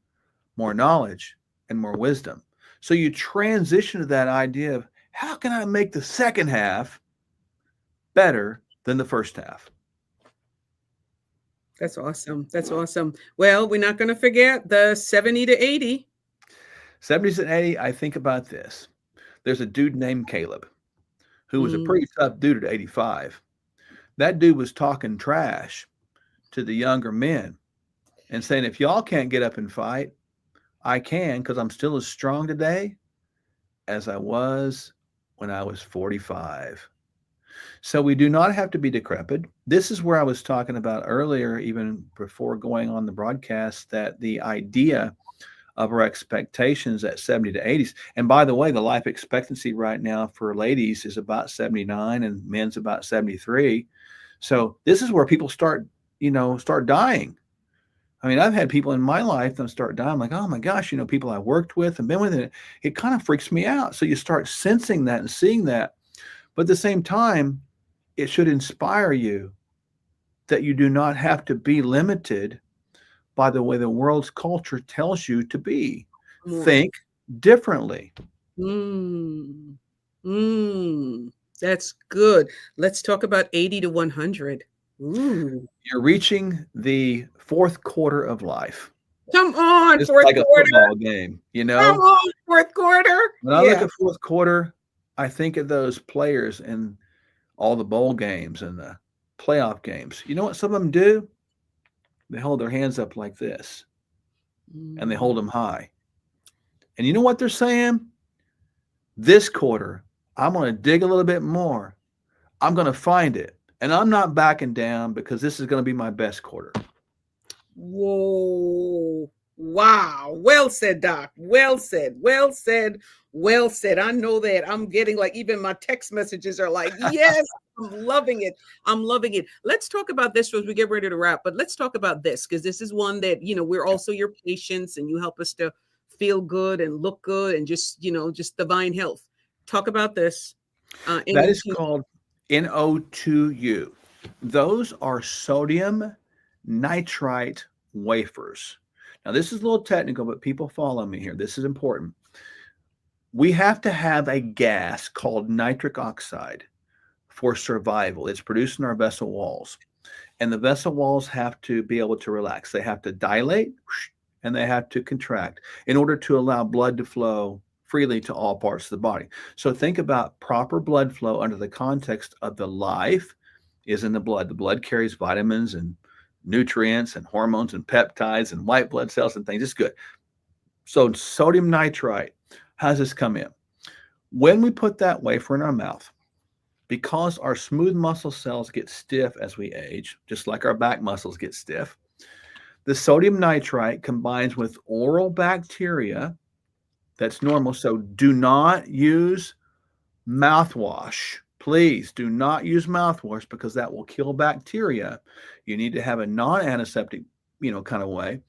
more knowledge, and more wisdom. So you transition to that idea of, how can I make the second half better than the first half? That's awesome. That's awesome. Well, we're not going to forget the 70 to 80. 70s and 80, I think about this. There's a dude named Caleb who was a pretty tough dude at 85. That dude was talking trash to the younger men and saying, if y'all can't get up and fight, I can, because I'm still as strong today as I was when I was 45. So we do not have to be decrepit. This is where I was talking about earlier, even before going on the broadcast, that the idea of our expectations at 70 to 80s. And by the way, the life expectancy right now for ladies is about 79 and men's about 73. So this is where people start dying. I mean, I've had people in my life that start dying. I'm like, oh my gosh, people I worked with and been with, it kind of freaks me out. So you start sensing that and seeing that. But at the same time, it should inspire you that you do not have to be limited by the way the world's culture tells you to be. Think differently. That's good. Let's talk about 80 to 100. Ooh. You're reaching the fourth quarter of life. Come on, it's fourth like quarter. A football game, Come on, fourth quarter. When I look at fourth quarter, I think of those players in all the bowl games and the playoff games. You know what some of them do? They hold their hands up like this, and they hold them high. And you know what they're saying? This quarter, I'm going to dig a little bit more. I'm going to find it. And I'm not backing down, because this is going to be my best quarter. Whoa. Wow. Well said, Doc. Well said. Well said. Well said. I know that. I'm getting even my text messages are like, yes, I'm loving it. I'm loving it. Let's talk about this as we get ready to wrap, but let's talk about this, because this is one that, we're also your patients, and you help us to feel good and look good and just, just divine health. Talk about this. That is called NO2U. Those are sodium nitrite wafers. Now, this is a little technical, but people follow me here. This is important. We have to have a gas called nitric oxide for survival. It's produced in our vessel walls. And the vessel walls have to be able to relax. They have to dilate and they have to contract in order to allow blood to flow freely to all parts of the body. So think about proper blood flow under the context of the life is in the blood. The blood carries vitamins and nutrients and hormones and peptides and white blood cells and things. It's good. So sodium nitrite, how does this come in? When we put that wafer in our mouth, because our smooth muscle cells get stiff as we age, just like our back muscles get stiff, the sodium nitrite combines with oral bacteria. That's normal. So do not use mouthwash. Please do not use mouthwash because that will kill bacteria. You need to have a non-antiseptic, kind of way.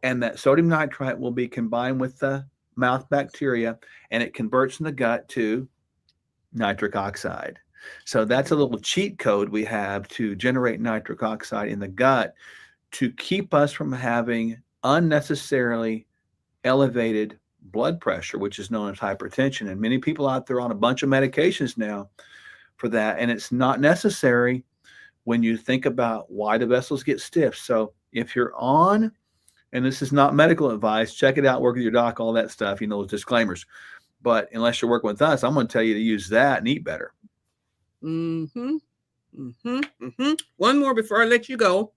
And that sodium nitrite will be combined with the mouth bacteria and it converts in the gut to nitric oxide. So that's a little cheat code we have to generate nitric oxide in the gut to keep us from having unnecessarily elevated blood pressure, which is known as hypertension. And many people out there on a bunch of medications now for that. And it's not necessary when you think about why the vessels get stiff. So if you're on, and this is not medical advice, check it out, work with your doc, all that stuff, those disclaimers. But unless you're working with us, I'm going to tell you to use that and eat better. One more before I let you go.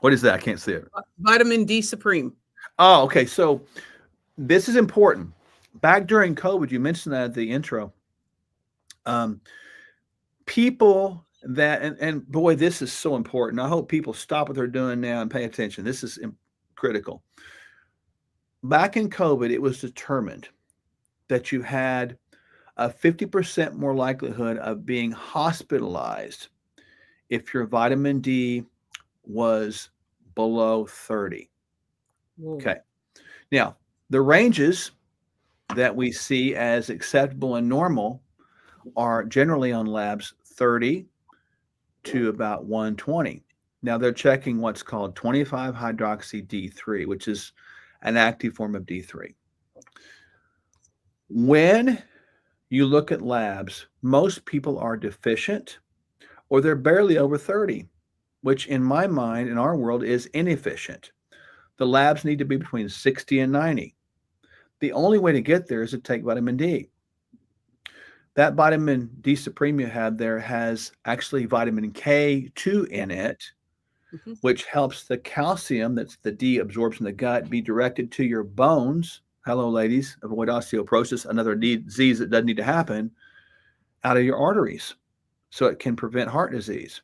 What is that? I can't see it. Vitamin D Supreme. Oh, okay. So this is important. Back during COVID, you mentioned that at the intro. People that, and boy, this is so important. I hope people stop what they're doing now and pay attention. This is critical. Back in COVID, it was determined that you had a 50% more likelihood of being hospitalized if your vitamin D was below 30. Whoa. Okay. Now, the ranges that we see as acceptable and normal are generally on labs 30 to about 120. Now, they're checking what's called 25-hydroxy D3, which is an active form of D3. When you look at labs, most people are deficient or they're barely over 30, which in my mind, in our world, is inefficient. The labs need to be between 60 and 90. The only way to get there is to take vitamin D. That vitamin D Supreme you have there has actually vitamin K2 in it, which helps the calcium that's the D absorbs in the gut be directed to your bones. Hello, ladies, avoid osteoporosis, another disease that doesn't need to happen, out of your arteries so it can prevent heart disease.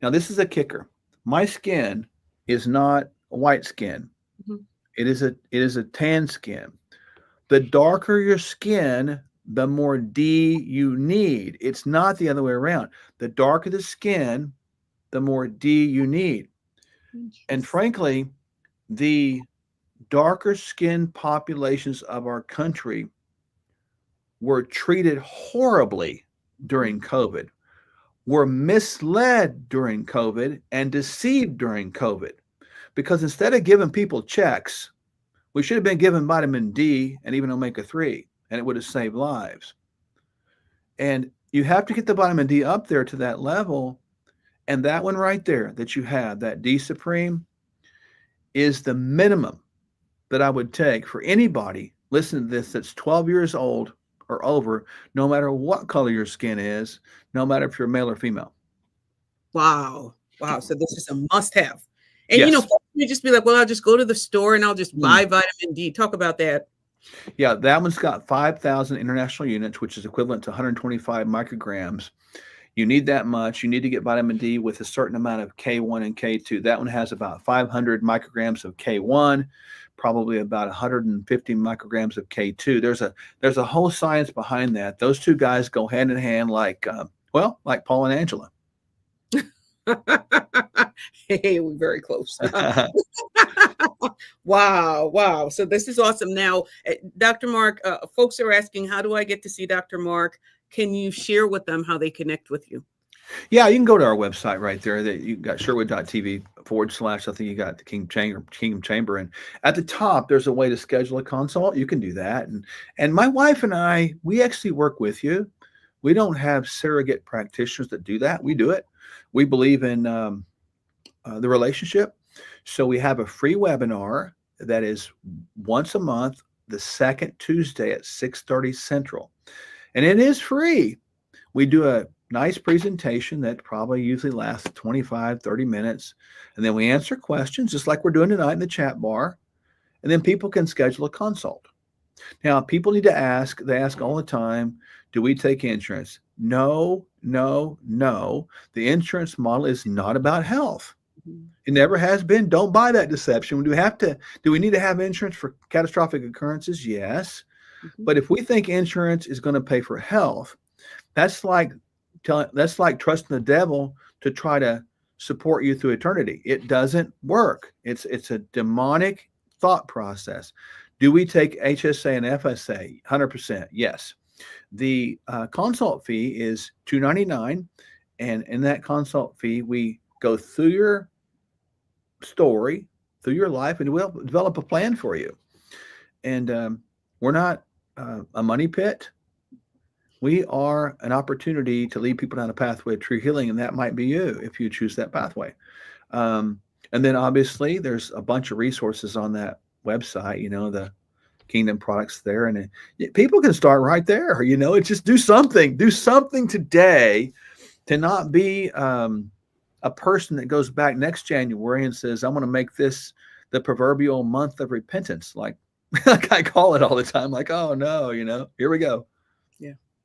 Now, this is a kicker. My skin is not white skin. It is a tan skin. The darker your skin, the more D you need. It's not the other way around. The darker the skin, the more D you need. And frankly, the darker skinned populations of our country were treated horribly during COVID, were misled during COVID, and deceived during COVID. Because instead of giving people checks, we should have been given vitamin D and even omega-3, and it would have saved lives. And you have to get the vitamin D up there to that level. And that one right there that you have, that D Supreme, is the minimum that I would take for anybody listening to this that's 12 years old or over, no matter what color your skin is, no matter if you're male or female. Wow. So this is a must-have. And, Yes. You just be like, well, I'll just go to the store and I'll just buy vitamin D. Talk about that. Yeah, that one's got 5,000 international units, which is equivalent to 125 micrograms. You need that much. You need to get vitamin D with a certain amount of K1 and K2. That one has about 500 micrograms of K1, probably about 150 micrograms of K2. There's a whole science behind that. Those two guys go hand in hand like Paul and Angela. Hey, we're very close. Wow, wow. So this is awesome. Now, Dr. Mark, folks are asking, how do I get to see Dr. Mark? Can you share with them how they connect with you? Yeah, you can go to our website right there. That you got Sherwood.tv/. I think you got the Kingdom Chamber, and at the top there's a way to schedule a consult. You can do that, and my wife and I, we actually work with you. We don't have surrogate practitioners that do that. We do it. We believe in the relationship, so we have a free webinar that is once a month, the second Tuesday at 6:30 Central, and it is free. We do a nice presentation that probably usually lasts 25, 30 minutes. And then we answer questions just like we're doing tonight in the chat bar. And then people can schedule a consult. Now, people need to ask, they ask all the time, do we take insurance? No, no, no. The insurance model is not about health. It never has been. Don't buy that deception. Do we need to have insurance for catastrophic occurrences? Yes. But if we think insurance is going to pay for health, that's like trusting the devil to try to support you through eternity. It doesn't work. It's a demonic thought process. Do we take HSA and FSA? 100%. Yes. The consult fee is $299, and in that consult fee, we go through your story, through your life, and we'll develop a plan for you. And we're not a money pit. We are an opportunity to lead people down a pathway of true healing, and that might be you if you choose that pathway. And then obviously there's a bunch of resources on that website, the Kingdom products there, and people can start right there. It's just do something today to not be a person that goes back next January and says, I'm going to make this the proverbial month of repentance. Like I call it all the time, like, oh no, here we go.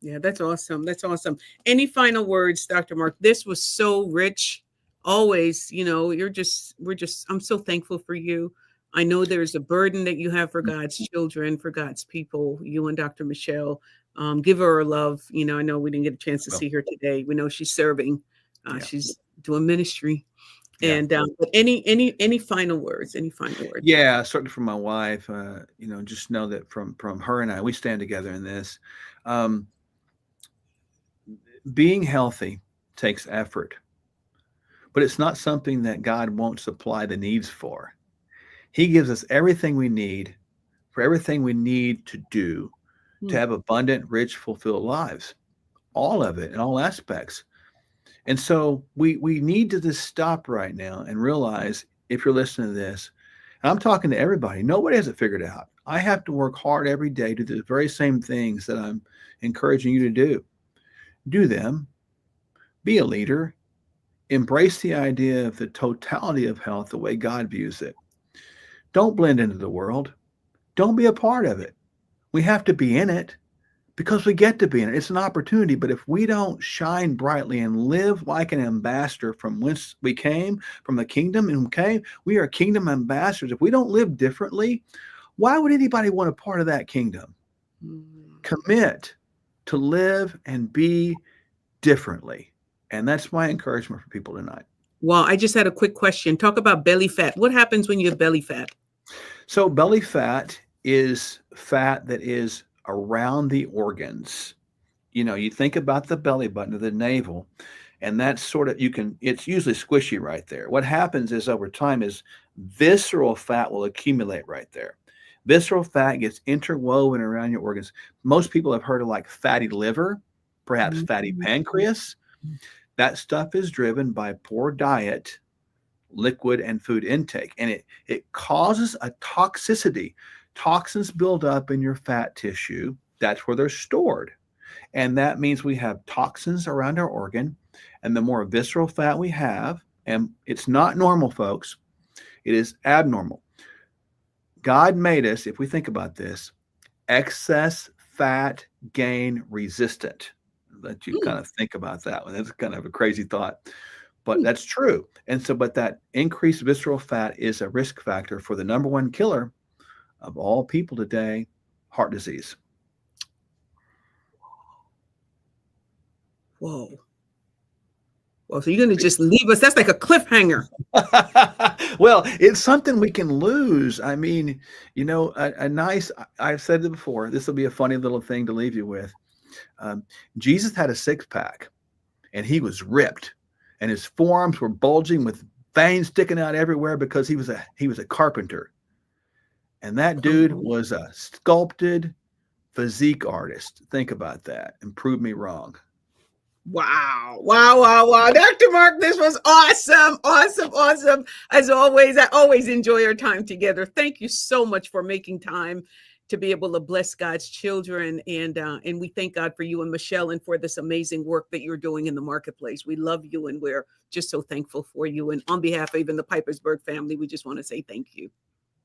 Yeah, that's awesome. That's awesome. Any final words, Dr. Mark? This was so rich. Always, I'm so thankful for you. I know there's a burden that you have for God's children, for God's people, you and Dr. Michelle. Give her love. I know we didn't get a chance to see her today. We know she's serving. She's doing ministry. Yeah. And but any final words? Any final words? Yeah, certainly from my wife. Just know that from her and I, we stand together in this. Being healthy takes effort, but it's not something that God won't supply the needs for. He gives us everything we need for everything we need to do to have abundant, rich, fulfilled lives, all of it in all aspects. And so we need to just stop right now and realize, if you're listening to this, and I'm talking to everybody, nobody has it figured out. I have to work hard every day to do the very same things that I'm encouraging you to do. Do them, be a leader, embrace the idea of the totality of health the way God views it. Don't blend into the world. Don't be a part of it. We have to be in it because we get to be in it. It's an opportunity, but if we don't shine brightly and live like an ambassador from whence we came, from the kingdom, and we are kingdom ambassadors. If we don't live differently, why would anybody want a part of that kingdom? Commit to live and be differently. And that's my encouragement for people tonight. Well, I just had a quick question. Talk about belly fat. What happens when you have belly fat? So belly fat is fat that is around the organs. You think about the belly button of the navel, and that's sort of, it's usually squishy right there. What happens is over time is visceral fat will accumulate right there. Visceral fat gets interwoven around your organs. Most people have heard of like fatty liver, perhaps fatty pancreas. That stuff is driven by poor diet, liquid and food intake, and it causes a toxicity. Toxins build up in your fat tissue. That's where they're stored. And that means we have toxins around our organ, and the more visceral fat we have, and it's not normal, folks, it is abnormal. God made us, if we think about this, excess fat gain resistant. Let you kind of think about that one. That's kind of a crazy thought, but that's true. And so, but that increased visceral fat is a risk factor for the number one killer of all people today, heart disease. Whoa. Well, so you're going to just leave us. That's like a cliffhanger. Well, it's something we can lose. I mean, you know, a nice, I've said it before, this will be a funny little thing to leave you with. Jesus had a six-pack and he was ripped and his forearms were bulging with veins sticking out everywhere because he was a carpenter. And that dude was a sculpted physique artist. Think about that and prove me wrong. Wow. Dr. Mark, this was awesome. As always, I always enjoy our time together. Thank you so much for making time to be able to bless God's children. And we thank God for you and Michelle and for this amazing work that you're doing in the marketplace. We love you and we're just so thankful for you. And on behalf of even the Pipersburg family, we just want to say thank you.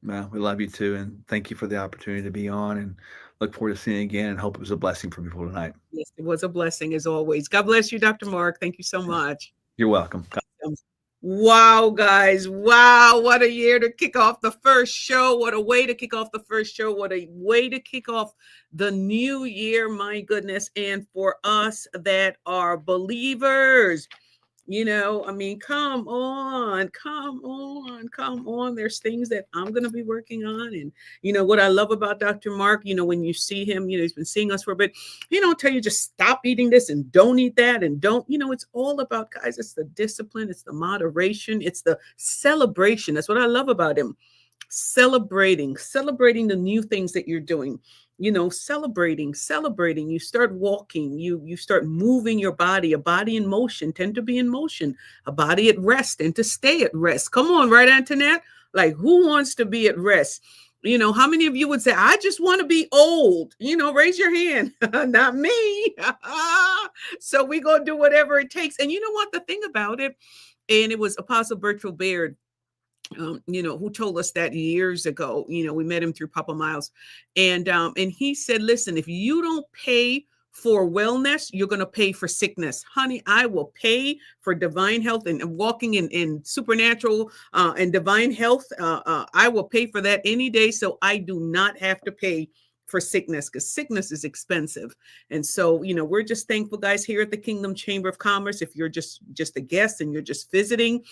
Well, we love you too. And thank you for the opportunity to be on and look forward to seeing you again and hope it was a blessing for people tonight. Yes, it was a blessing as always. God bless you, Dr. Mark. Thank you so much. You're welcome. Wow, guys. Wow. What a year to kick off the first show. What a way to kick off the first show. What a way to kick off the new year. My goodness. And for us that are believers, you know, I mean, come on. There's things that I'm going to be working on. And, you know, what I love about Dr. Mark, you know, when you see him, you know, he's been seeing us for a bit, he don't tell you just stop eating this and don't eat that. And don't, you know, it's all about, guys, it's the discipline. It's the moderation. It's the celebration. That's what I love about him. Celebrating the new things that you're doing. You know, celebrating, you start walking, you start moving your body. A body in motion tend to be in motion, a body at rest and to stay at rest. Come on, right, Antoinette? Like, who wants to be at rest? You know, how many of you would say, I just want to be old? You know, raise your hand. Not me. So we're going to do whatever it takes. And you know what? The thing about it, and it was Apostle Bertrand Baird, you know, who told us that years ago. You know, we met him through Papa Miles. And he said, listen, if you don't pay for wellness, you're going to pay for sickness. Honey, I will pay for divine health and walking in supernatural and divine health. I will pay for that any day. So I do not have to pay for sickness, because sickness is expensive. And so, you know, we're just thankful, guys, here at the Kingdom Chamber of Commerce. If you're just a guest and you're just visiting,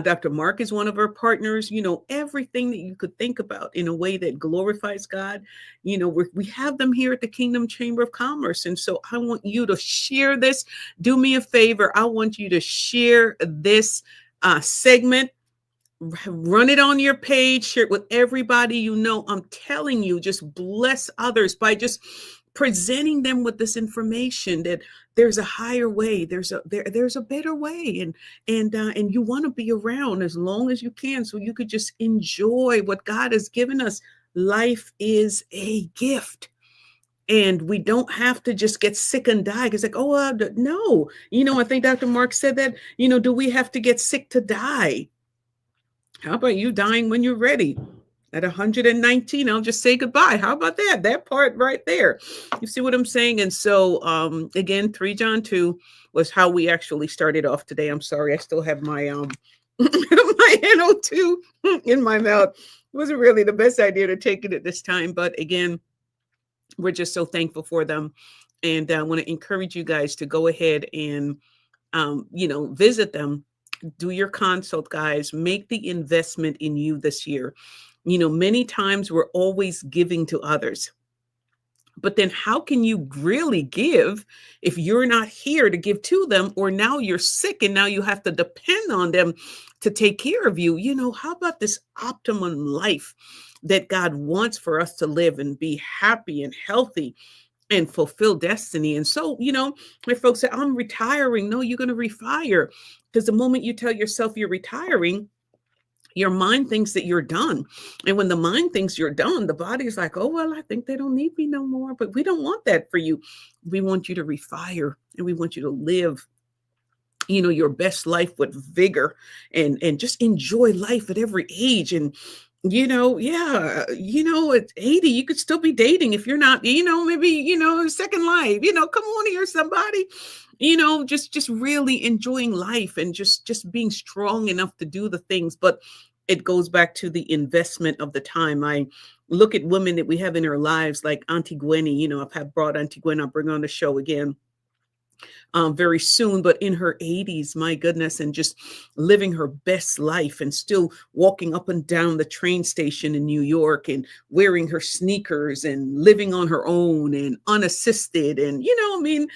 Dr. Mark is one of our partners. You know, everything that you could think about in a way that glorifies God, you know, we have them here at the Kingdom Chamber of Commerce. And so I want you to share this. Do me a favor. I want you to share this segment. Run it on your page. Share it with everybody you know. I'm telling you, just bless others by just presenting them with this information that there's a higher way, there's a better way, and you want to be around as long as you can so you could just enjoy what God has given us. Life is a gift. And we don't have to just get sick and die. It's like, no. You know, I think Dr. Mark said that, you know, do we have to get sick to die? How about you dying when you're ready? At 119, I'll just say goodbye. How about that? That part right there. You see what I'm saying? And so, again, 3 John 2 was how we actually started off today. I'm sorry. I still have my my NO2 in my mouth. It wasn't really the best idea to take it at this time. But again, we're just so thankful for them. And I want to encourage you guys to go ahead and, you know, visit them. Do your consult, guys. Make the investment in you this year. You know, many times we're always giving to others. But then how can you really give if you're not here to give to them, or now you're sick and now you have to depend on them to take care of you? You know, how about this optimum life that God wants for us to live and be happy and healthy and fulfill destiny? And so, you know, when folks say, I'm retiring, no, you're going to refire. Because the moment you tell yourself you're retiring, your mind thinks that you're done. And when the mind thinks you're done, the body's like, oh, well, I think they don't need me no more. But we don't want that for you. We want you to refire, and we want you to live, you know, your best life with vigor and just enjoy life at every age. And, you know, yeah, you know, at 80, you could still be dating if you're not, you know, maybe, you know, second life, you know, come on here, somebody. You know, just really enjoying life and just being strong enough to do the things. But it goes back to the investment of the time. I look at women that we have in our lives, like Auntie Gwenny. You know, I've brought Auntie Gwen. I'll bring her on the show again. very soon, but in her 80s, my goodness, and just living her best life and still walking up and down the train station in New York and wearing her sneakers and living on her own and unassisted. And, I mean,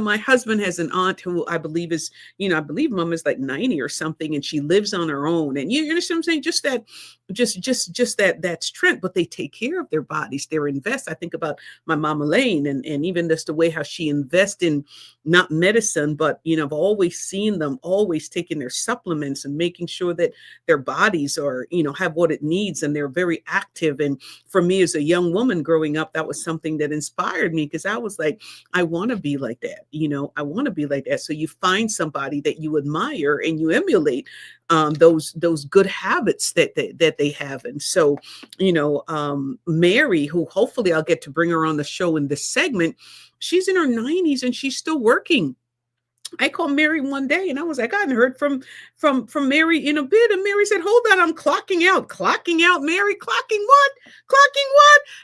my husband has an aunt who I believe is, I believe mom is like 90 or something, and she lives on her own. And you understand what I'm saying? Just that strength, but they take care of their bodies. They invest. I think about my mom Elaine, and even just the way how she invests in not medicine, but I've always seen them always taking their supplements and making sure that their bodies are, have what it needs, and they're very active. And for me as a young woman growing up, that was something that inspired me, because I was like, I want to be like that. I want to be like that. So you find somebody that you admire and you emulate those good habits that they have. And so, Mary, who hopefully I'll get to bring her on the show in this segment, she's in her 90s and she's still working. I called Mary one day and I was like, I hadn't heard from Mary in a bit. And Mary said, hold on, I'm clocking out, Mary, clocking what?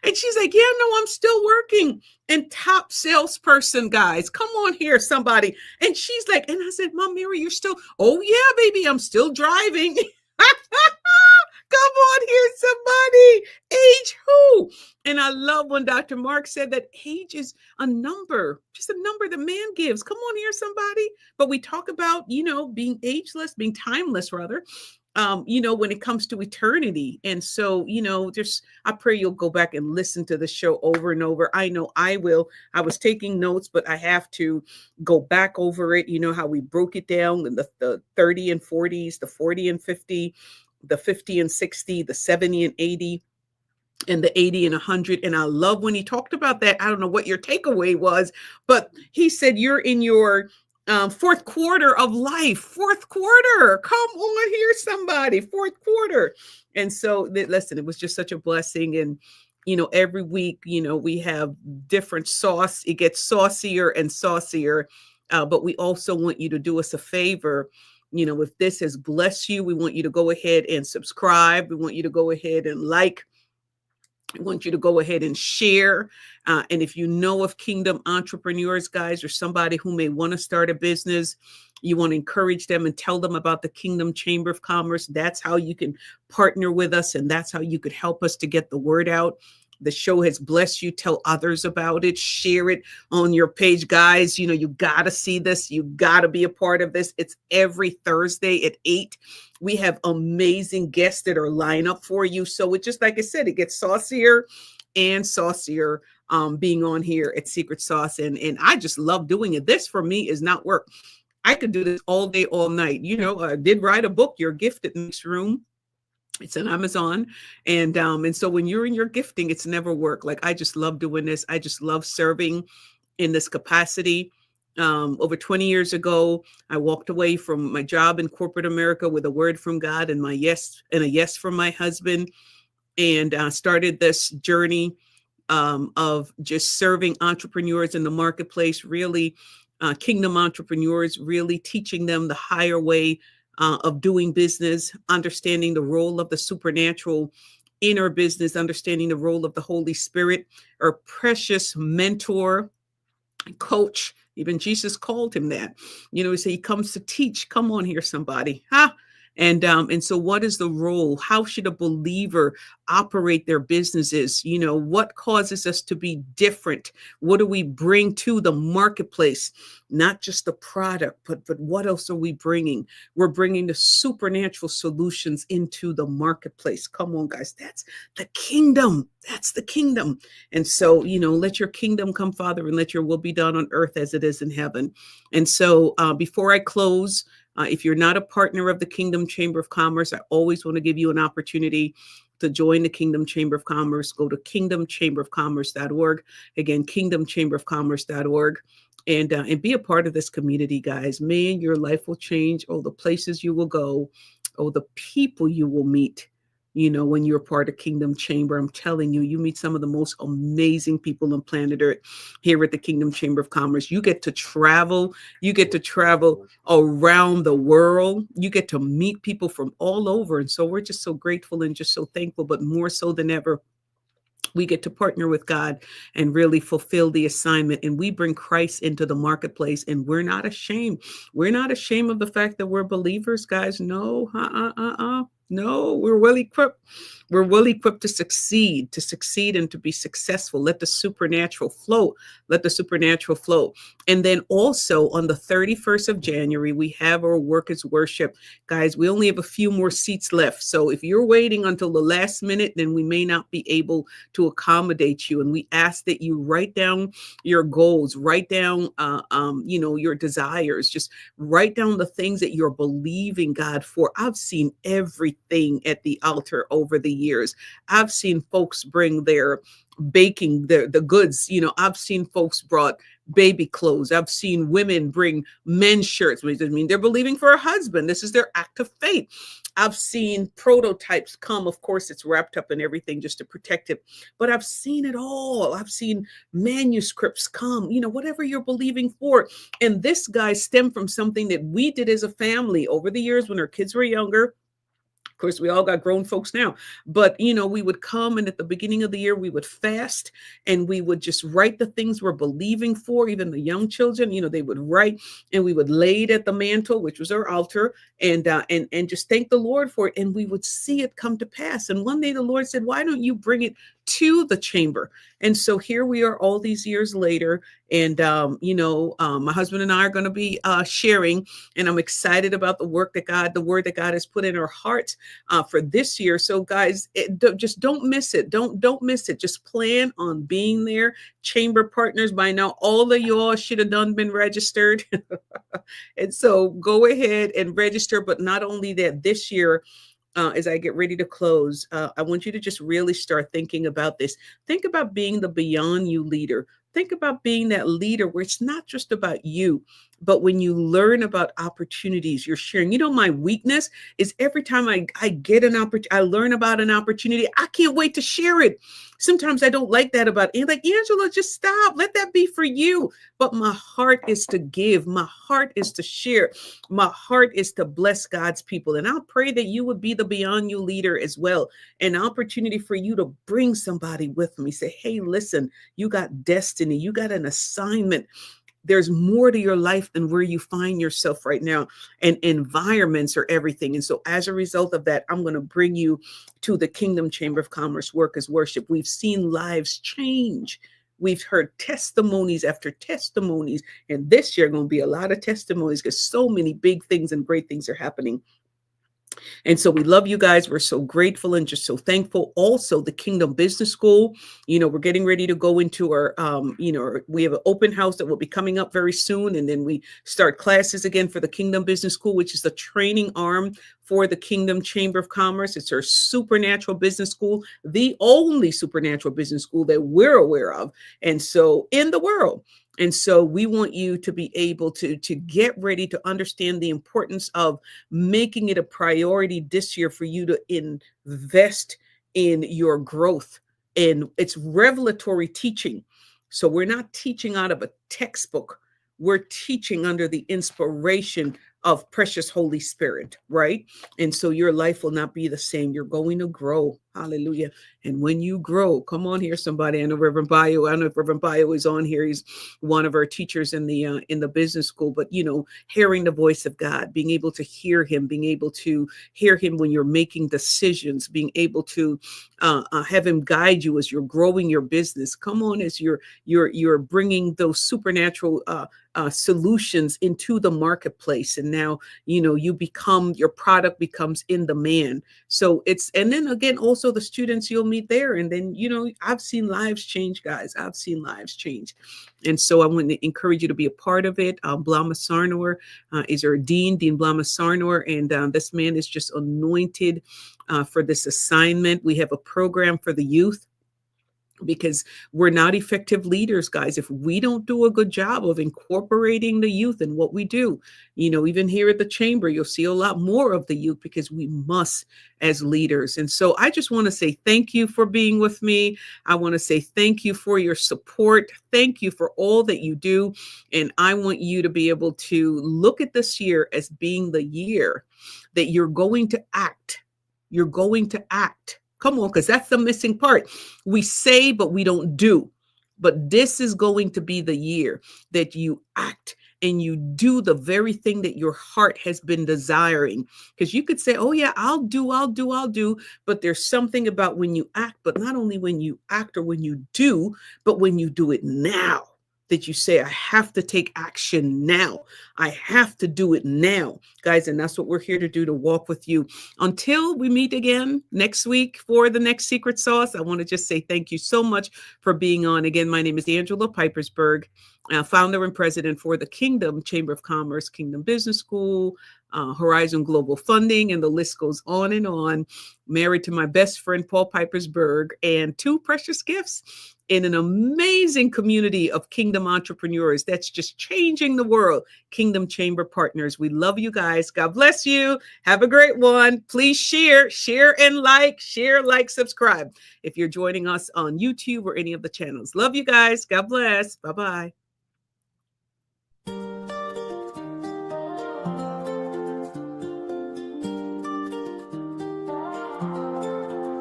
And she's like, yeah, no, I'm still working. And top salesperson, guys, come on here, somebody. And she's like, and I said, Mom, Mary, you're still, oh yeah, baby, I'm still driving. Come on here, somebody. Age who? And I love when Dr. Mark said that age is a number, just a number that man gives. Come on here, somebody. But we talk about, being ageless, being timeless, rather, when it comes to eternity. And so, I pray you'll go back and listen to the show over and over. I know I will. I was taking notes, but I have to go back over it. How we broke it down in the 30 and 40s, the 40 and 50, the 50 and 60, the 70 and 80, and the 80 and 100. And I love when he talked about that. I don't know what your takeaway was, but he said, you're in your fourth quarter of life. Fourth quarter. Come on here, somebody. Fourth quarter. And so, listen, it was just such a blessing. And, every week, we have different sauce. It gets saucier and saucier. But we also want you to do us a favor. If this has blessed you, we want you to go ahead and subscribe. We want you to go ahead and like. I want you to go ahead and share. And if you know of kingdom entrepreneurs, guys, or somebody who may want to start a business, you want to encourage them and tell them about the Kingdom Chamber of Commerce. That's how you can partner with us. And that's how you could help us to get the word out. The show has blessed you. Tell others about it. Share it on your page, guys. You got to see this. You got to be a part of this. It's every Thursday at 8. We have amazing guests that are lined up for you. So it just, like I said, it gets saucier and saucier being on here at Secret Sauce. And I just love doing it. This for me is not work. I could do this all day, all night. I did write a book, Your Gifted Next Room. It's on Amazon. And so when you're in your gifting, it's never work. Like, I just love doing this. I just love serving in this capacity. Over 20 years ago, I walked away from my job in corporate America with a word from God and a yes from my husband, and started this journey of just serving entrepreneurs in the marketplace, really kingdom entrepreneurs, really teaching them the higher way of doing business, understanding the role of the supernatural in our business, understanding the role of the Holy Spirit, our precious mentor, coach. Even Jesus called him that. He said he comes to teach. Come on here, somebody. And so what is the role? How should a believer operate their businesses? What causes us to be different? What do we bring to the marketplace? Not just the product, but what else are we bringing? We're bringing the supernatural solutions into the marketplace. Come on, guys. That's the kingdom. That's the kingdom. And so, let your kingdom come, Father, and let your will be done on earth as it is in heaven. And so before I close, if you're not a partner of the Kingdom Chamber of Commerce, I always want to give you an opportunity to join the Kingdom Chamber of Commerce. Go to kingdomchamberofcommerce.org. Again, kingdomchamberofcommerce.org. And be a part of this community, guys. Man, your life will change. Oh, the places you will go. Oh, the people you will meet. When you're part of Kingdom Chamber, I'm telling you, you meet some of the most amazing people on planet Earth here at the Kingdom Chamber of Commerce. You get to travel. You get to travel around the world. You get to meet people from all over. And so we're just so grateful and just so thankful, but more so than ever, We get to partner with God and really fulfill the assignment. And we bring Christ into the marketplace. And we're not ashamed. We're not ashamed of the fact that we're believers, guys. No, no, we're well equipped. We're well equipped to succeed and to be successful. Let the supernatural flow. Let the supernatural flow. And then also on the 31st of January, we have our Workers Worship. Guys, we only have a few more seats left. So if you're waiting until the last minute, then we may not be able to accommodate you. And we ask that you write down your goals, write down, your desires, just write down the things that you're believing God for. I've seen everything at the altar over the years. I've seen folks bring their baking, the goods. I've seen folks brought baby clothes. I've seen women bring men's shirts. I mean, they're believing for a husband. This is their act of faith. I've seen prototypes come. Of course, it's wrapped up in everything just to protect it. But I've seen it all. I've seen manuscripts come, whatever you're believing for. And this guy stemmed from something that we did as a family over the years when our kids were younger. Of course, we all got grown folks now, but we would come, and at the beginning of the year, we would fast, and we would just write the things we're believing for. Even the young children, they would write, and we would lay it at the mantle, which was our altar, and just thank the Lord for it. And we would see it come to pass. And one day the Lord said, why don't you bring it to the chamber? And so here we are all these years later. And, my husband and I are going to be sharing, and I'm excited about the word that God has put in our hearts for this year. So guys, just don't miss it. Don't miss it. Just plan on being there. Chamber partners, by now, all of y'all should have been registered. And so go ahead and register. But not only that, this year, as I get ready to close, I want you to just really start thinking about this. Think about being the beyond you leader. Think about being that leader where it's not just about you, but when you learn about opportunities, you're sharing. My weakness is every time I get an opportunity, I learn about an opportunity, I can't wait to share it. Sometimes I don't like that about it. Like, Angela, just stop. Let that be for you. But my heart is to give. My heart is to share. My heart is to bless God's people. And I'll pray that you would be the beyond you leader as well. An opportunity for you to bring somebody with me. Say, hey, listen, you got destiny. You got an assignment. There's more to your life than where you find yourself right now, and environments are everything. And so as a result of that, I'm going to bring you to the Kingdom Chamber of Commerce Workers Worship. We've seen lives change. We've heard testimonies after testimonies. And this year going to be a lot of testimonies because so many big things and great things are happening. And so we love you guys. We're so grateful and just so thankful. Also, the Kingdom Business School, we're getting ready to go into our, we have an open house that will be coming up very soon. And then we start classes again for the Kingdom Business School, which is the training arm for the Kingdom Chamber of Commerce. It's our supernatural business school, the only supernatural business school that we're aware of. And so in the world. And so we want you to be able to get ready to understand the importance of making it a priority this year for you to invest in your growth. And it's revelatory teaching. So we're not teaching out of a textbook. We're teaching under the inspiration of precious Holy Spirit, right? And so your life will not be the same. You're going to grow. Hallelujah. And when you grow, come on here, somebody. I know Reverend Bayo. I don't know if Reverend Bayo is on here. He's one of our teachers in the business school. But hearing the voice of God, being able to hear Him, being able to hear Him when you're making decisions, being able to have Him guide you as you're growing your business. Come on, as you're bringing those supernatural solutions into the marketplace, and now your product becomes in demand. So and then again, also the students you'll meet there, and then I've seen lives change, guys. I've seen lives change, and so I want to encourage you to be a part of it. Blama Sarnor is our Dean Blama Sarnor, and this man is just anointed for this assignment. We have a program for the youth, because we're not effective leaders, guys, if we don't do a good job of incorporating the youth in what we do. Even here at the chamber, you'll see a lot more of the youth, because we must as leaders. And so I just want to say thank you for being with me. I want to say thank you for your support. Thank you for all that you do. And I want you to be able to look at this year as being the year that you're going to act. You're going to act Come on, because that's the missing part. We say, but we don't do. But this is going to be the year that you act and you do the very thing that your heart has been desiring. Because you could say, oh yeah, I'll do. But there's something about when you act, but not only when you act or when you do, but when you do it now. That you say, I have to take action now. I have to do it now, guys. And that's what we're here to do, to walk with you. Until we meet again next week for the next Secret Sauce, I want to just say thank you so much for being on. Again, my name is Angela Pipersberg, founder and president for the Kingdom Chamber of Commerce, Kingdom Business School, Horizon Global Funding, and the list goes on and on. Married to my best friend, Paul Pipersberg, and 2 precious gifts in an amazing community of Kingdom entrepreneurs that's just changing the world. Kingdom Chamber Partners. We love you guys. God bless you. Have a great one. Please share and like, subscribe if you're joining us on YouTube or any of the channels. Love you guys. God bless. Bye-bye.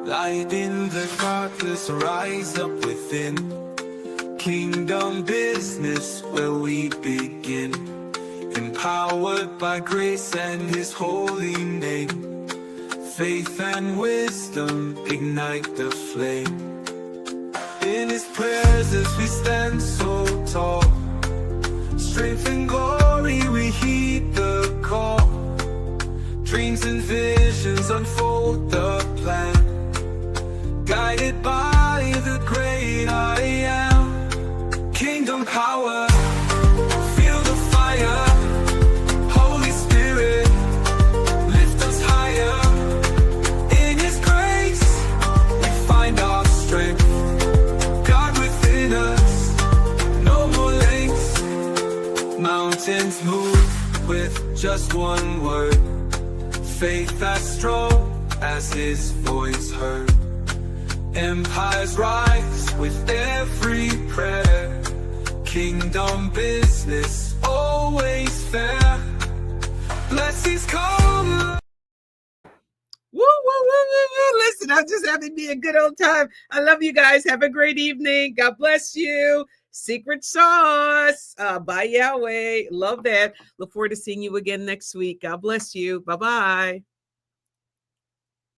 Light in the darkness, rise up within. Kingdom business where we begin. Empowered by grace and His holy name. Faith and wisdom ignite the flame. In His presence we stand so tall. Strength and glory we heed the call. Dreams and visions unfold the plan. Guided by the great I am. Kingdom power, feel the fire. Holy Spirit, lift us higher. In His grace, we find our strength. God within us, no more lengths. Mountains move with just one word. Faith as strong as His voice heard. Empires rise with every prayer. Kingdom business always fair. Blessings come. Woo, woo, woo, woo, woo. Listen, I'm just having me a good old time. I love you guys. Have a great evening. God bless you. Secret Sauce by Yahweh. Love that. Look forward to seeing you again next week. God bless you. Bye-bye.